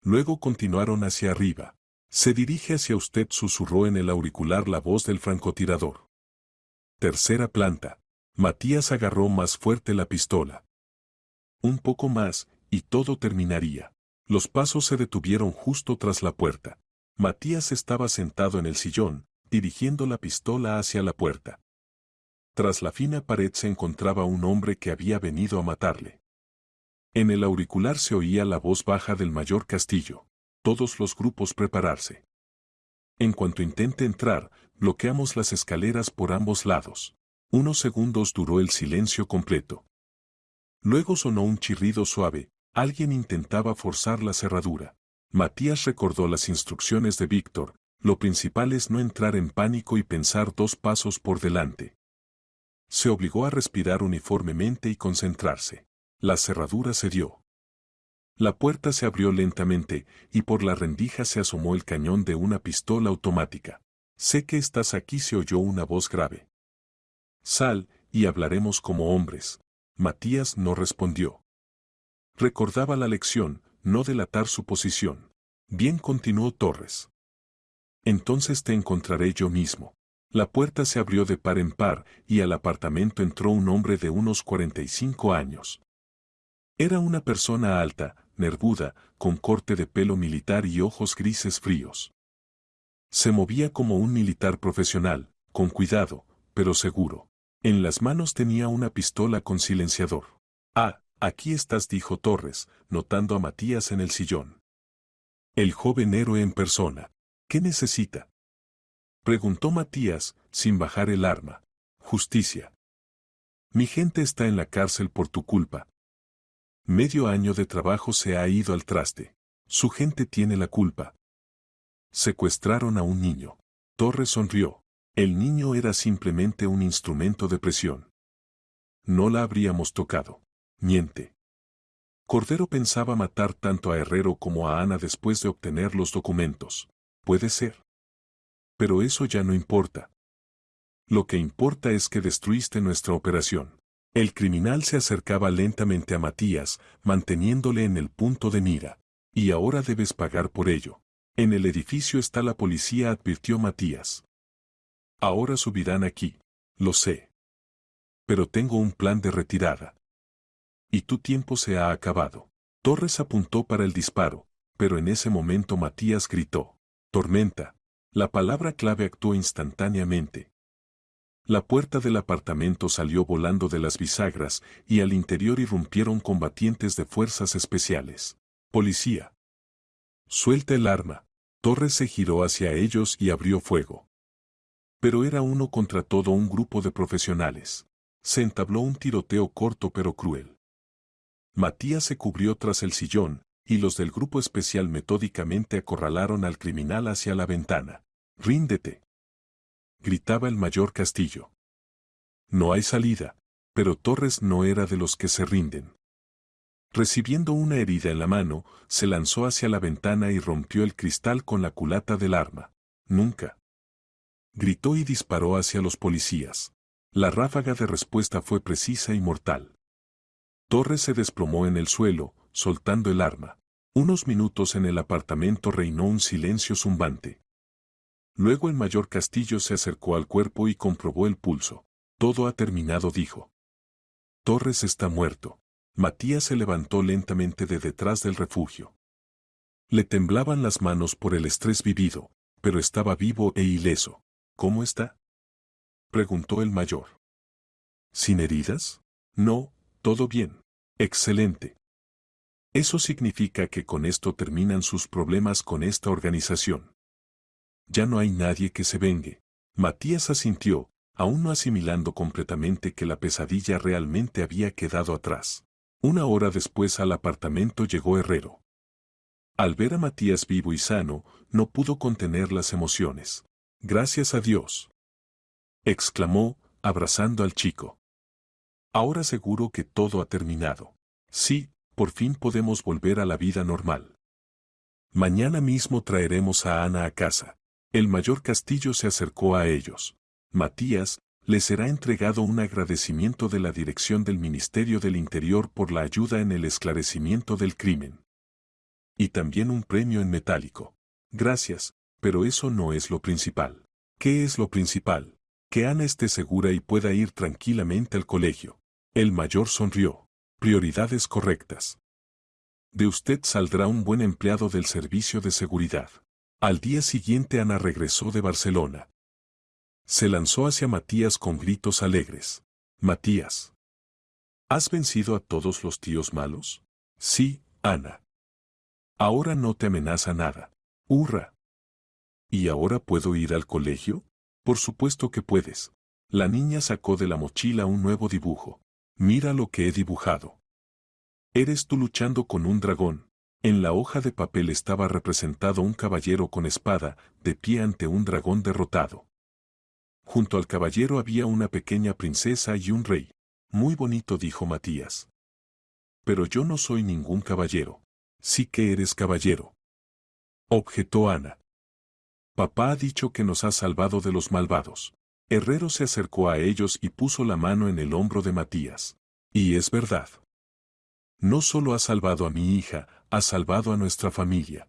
Luego continuaron hacia arriba. Se dirige hacia usted, susurró en el auricular la voz del francotirador. Tercera planta. Matías agarró más fuerte la pistola. Un poco más, y todo terminaría. Los pasos se detuvieron justo tras la puerta. Matías estaba sentado en el sillón, dirigiendo la pistola hacia la puerta. Tras la fina pared se encontraba un hombre que había venido a matarle. En el auricular se oía la voz baja del mayor Castillo. Todos los grupos prepararse. En cuanto intente entrar, bloqueamos las escaleras por ambos lados. Unos segundos duró el silencio completo. Luego sonó un chirrido suave. Alguien intentaba forzar la cerradura. Matías recordó las instrucciones de Víctor. Lo principal es no entrar en pánico y pensar 2 pasos por delante. Se obligó a respirar uniformemente y concentrarse. La cerradura cedió. La puerta se abrió lentamente, y por la rendija se asomó el cañón de una pistola automática. Sé que estás aquí, se oyó una voz grave. Sal, y hablaremos como hombres. Matías no respondió. Recordaba la lección, no delatar su posición. Bien, continuó Torres. Entonces te encontraré yo mismo. La puerta se abrió de par en par, y al apartamento entró un hombre de unos 45 años. Era una persona alta, nervuda, con corte de pelo militar y ojos grises fríos. Se movía como un militar profesional, con cuidado, pero seguro. En las manos tenía una pistola con silenciador. Ah, aquí estás, dijo Torres, notando a Matías en el sillón. El joven héroe en persona. ¿Qué necesita? Preguntó Matías, sin bajar el arma. Justicia. Mi gente está en la cárcel por tu culpa. Medio año de trabajo se ha ido al traste. Su gente tiene la culpa. Secuestraron a un niño. Torres sonrió. El niño era simplemente un instrumento de presión. No la habríamos tocado. Miente. Cordero pensaba matar tanto a Herrero como a Ana después de obtener los documentos. Puede ser. Pero eso ya no importa. Lo que importa es que destruiste nuestra operación. El criminal se acercaba lentamente a Matías, manteniéndole en el punto de mira. Y ahora debes pagar por ello. En el edificio está la policía, advirtió Matías. Ahora subirán aquí. Lo sé. Pero tengo un plan de retirada. Y tu tiempo se ha acabado. Torres apuntó para el disparo, pero en ese momento Matías gritó. Tormenta. La palabra clave actuó instantáneamente. La puerta del apartamento salió volando de las bisagras y al interior irrumpieron combatientes de fuerzas especiales. Policía. Suelta el arma. Torres se giró hacia ellos y abrió fuego. Pero era uno contra todo un grupo de profesionales. Se entabló un tiroteo corto pero cruel. Matías se cubrió tras el sillón, y los del grupo especial metódicamente acorralaron al criminal hacia la ventana. «Ríndete», gritaba el mayor Castillo. No hay salida, pero Torres no era de los que se rinden. Recibiendo una herida en la mano, se lanzó hacia la ventana y rompió el cristal con la culata del arma. Nunca. Gritó y disparó hacia los policías. La ráfaga de respuesta fue precisa y mortal. Torres se desplomó en el suelo, soltando el arma. Unos minutos en el apartamento reinó un silencio zumbante. Luego el mayor Castillo se acercó al cuerpo y comprobó el pulso. Todo ha terminado, dijo. Torres está muerto. Matías se levantó lentamente de detrás del refugio. Le temblaban las manos por el estrés vivido, pero estaba vivo e ileso. ¿Cómo está?, preguntó el mayor. ¿Sin heridas? No, todo bien. Excelente. Eso significa que con esto terminan sus problemas con esta organización. Ya no hay nadie que se vengue. Matías asintió, aún no asimilando completamente que la pesadilla realmente había quedado atrás. 1 hora después al apartamento llegó Herrero. Al ver a Matías vivo y sano, no pudo contener las emociones. Gracias a Dios, exclamó, abrazando al chico. Ahora seguro que todo ha terminado. Sí, por fin podemos volver a la vida normal. Mañana mismo traeremos a Ana a casa. El mayor Castillo se acercó a ellos. Matías, les será entregado un agradecimiento de la dirección del Ministerio del Interior por la ayuda en el esclarecimiento del crimen. Y también un premio en metálico. Gracias, pero eso no es lo principal. ¿Qué es lo principal? Que Ana esté segura y pueda ir tranquilamente al colegio. El mayor sonrió. Prioridades correctas. De usted saldrá un buen empleado del servicio de seguridad. Al día siguiente Ana regresó de Barcelona. Se lanzó hacia Matías con gritos alegres. Matías, ¿has vencido a todos los tíos malos? Sí, Ana. Ahora no te amenaza nada. ¡Hurra! ¿Y ahora puedo ir al colegio? Por supuesto que puedes. La niña sacó de la mochila un nuevo dibujo. Mira lo que he dibujado. Eres tú luchando con un dragón. En la hoja de papel estaba representado un caballero con espada, de pie ante un dragón derrotado. Junto al caballero había una pequeña princesa y un rey. Muy bonito, dijo Matías. Pero yo no soy ningún caballero. Sí que eres caballero, objetó Ana. Papá ha dicho que nos has salvado de los malvados. Herrero se acercó a ellos y puso la mano en el hombro de Matías. Y es verdad. No solo has salvado a mi hija, has salvado a nuestra familia.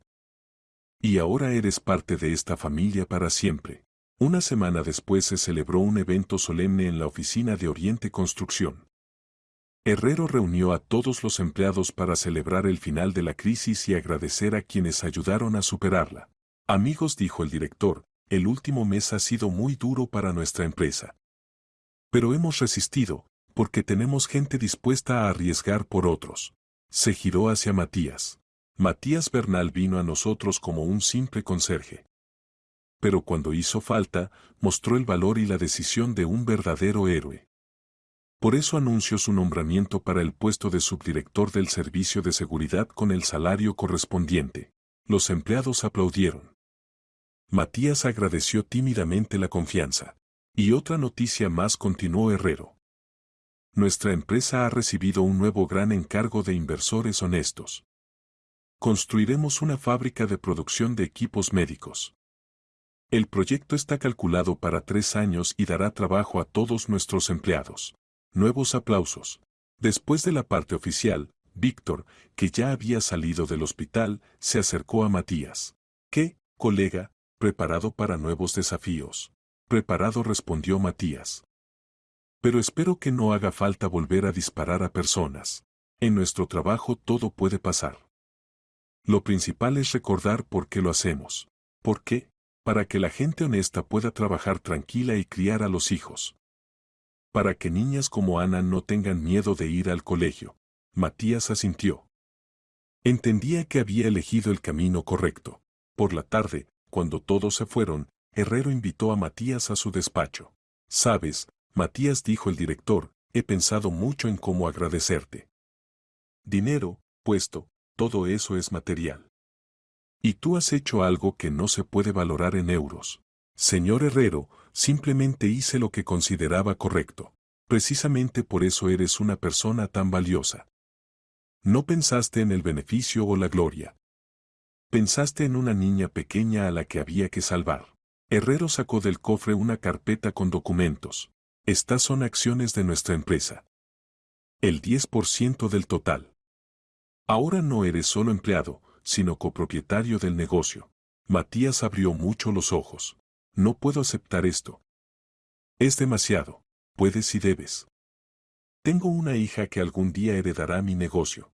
Y ahora eres parte de esta familia para siempre. 1 semana después se celebró un evento solemne en la oficina de Oriente Construcción. Herrero reunió a todos los empleados para celebrar el final de la crisis y agradecer a quienes ayudaron a superarla. Amigos, dijo el director, el último mes ha sido muy duro para nuestra empresa. Pero hemos resistido, porque tenemos gente dispuesta a arriesgar por otros. Se giró hacia Matías. Matías Bernal vino a nosotros como un simple conserje. Pero cuando hizo falta, mostró el valor y la decisión de un verdadero héroe. Por eso anunció su nombramiento para el puesto de subdirector del Servicio de Seguridad con el salario correspondiente. Los empleados aplaudieron. Matías agradeció tímidamente la confianza. Y otra noticia más, continuó Herrero. Nuestra empresa ha recibido un nuevo gran encargo de inversores honestos. Construiremos una fábrica de producción de equipos médicos. El proyecto está calculado para 3 años y dará trabajo a todos nuestros empleados. Nuevos aplausos. Después de la parte oficial, Víctor, que ya había salido del hospital, se acercó a Matías. ¿Qué, colega? ¿Preparado para nuevos desafíos? Preparado, respondió Matías. Pero espero que no haga falta volver a disparar a personas. En nuestro trabajo todo puede pasar. Lo principal es recordar por qué lo hacemos. ¿Por qué? Para que la gente honesta pueda trabajar tranquila y criar a los hijos. Para que niñas como Ana no tengan miedo de ir al colegio. Matías asintió. Entendía que había elegido el camino correcto. Por la tarde, cuando todos se fueron, Herrero invitó a Matías a su despacho. Sabes, Matías, dijo el director, he pensado mucho en cómo agradecerte. Dinero, puesto, todo eso es material. Y tú has hecho algo que no se puede valorar en euros. Señor Herrero, simplemente hice lo que consideraba correcto. Precisamente por eso eres una persona tan valiosa. No pensaste en el beneficio o la gloria. Pensaste en una niña pequeña a la que había que salvar. Herrero sacó del cofre una carpeta con documentos. Estas son acciones de nuestra empresa. El 10% del total. Ahora no eres solo empleado, sino copropietario del negocio. Matías abrió mucho los ojos. No puedo aceptar esto. Es demasiado. Puedes y debes. Tengo una hija que algún día heredará mi negocio.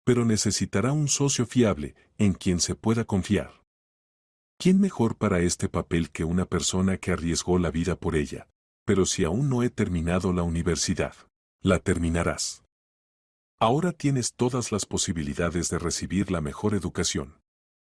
Pero necesitará un socio fiable, en quien se pueda confiar. ¿Quién mejor para este papel que una persona que arriesgó la vida por ella? Pero si aún no he terminado la universidad, la terminarás. Ahora tienes todas las posibilidades de recibir la mejor educación.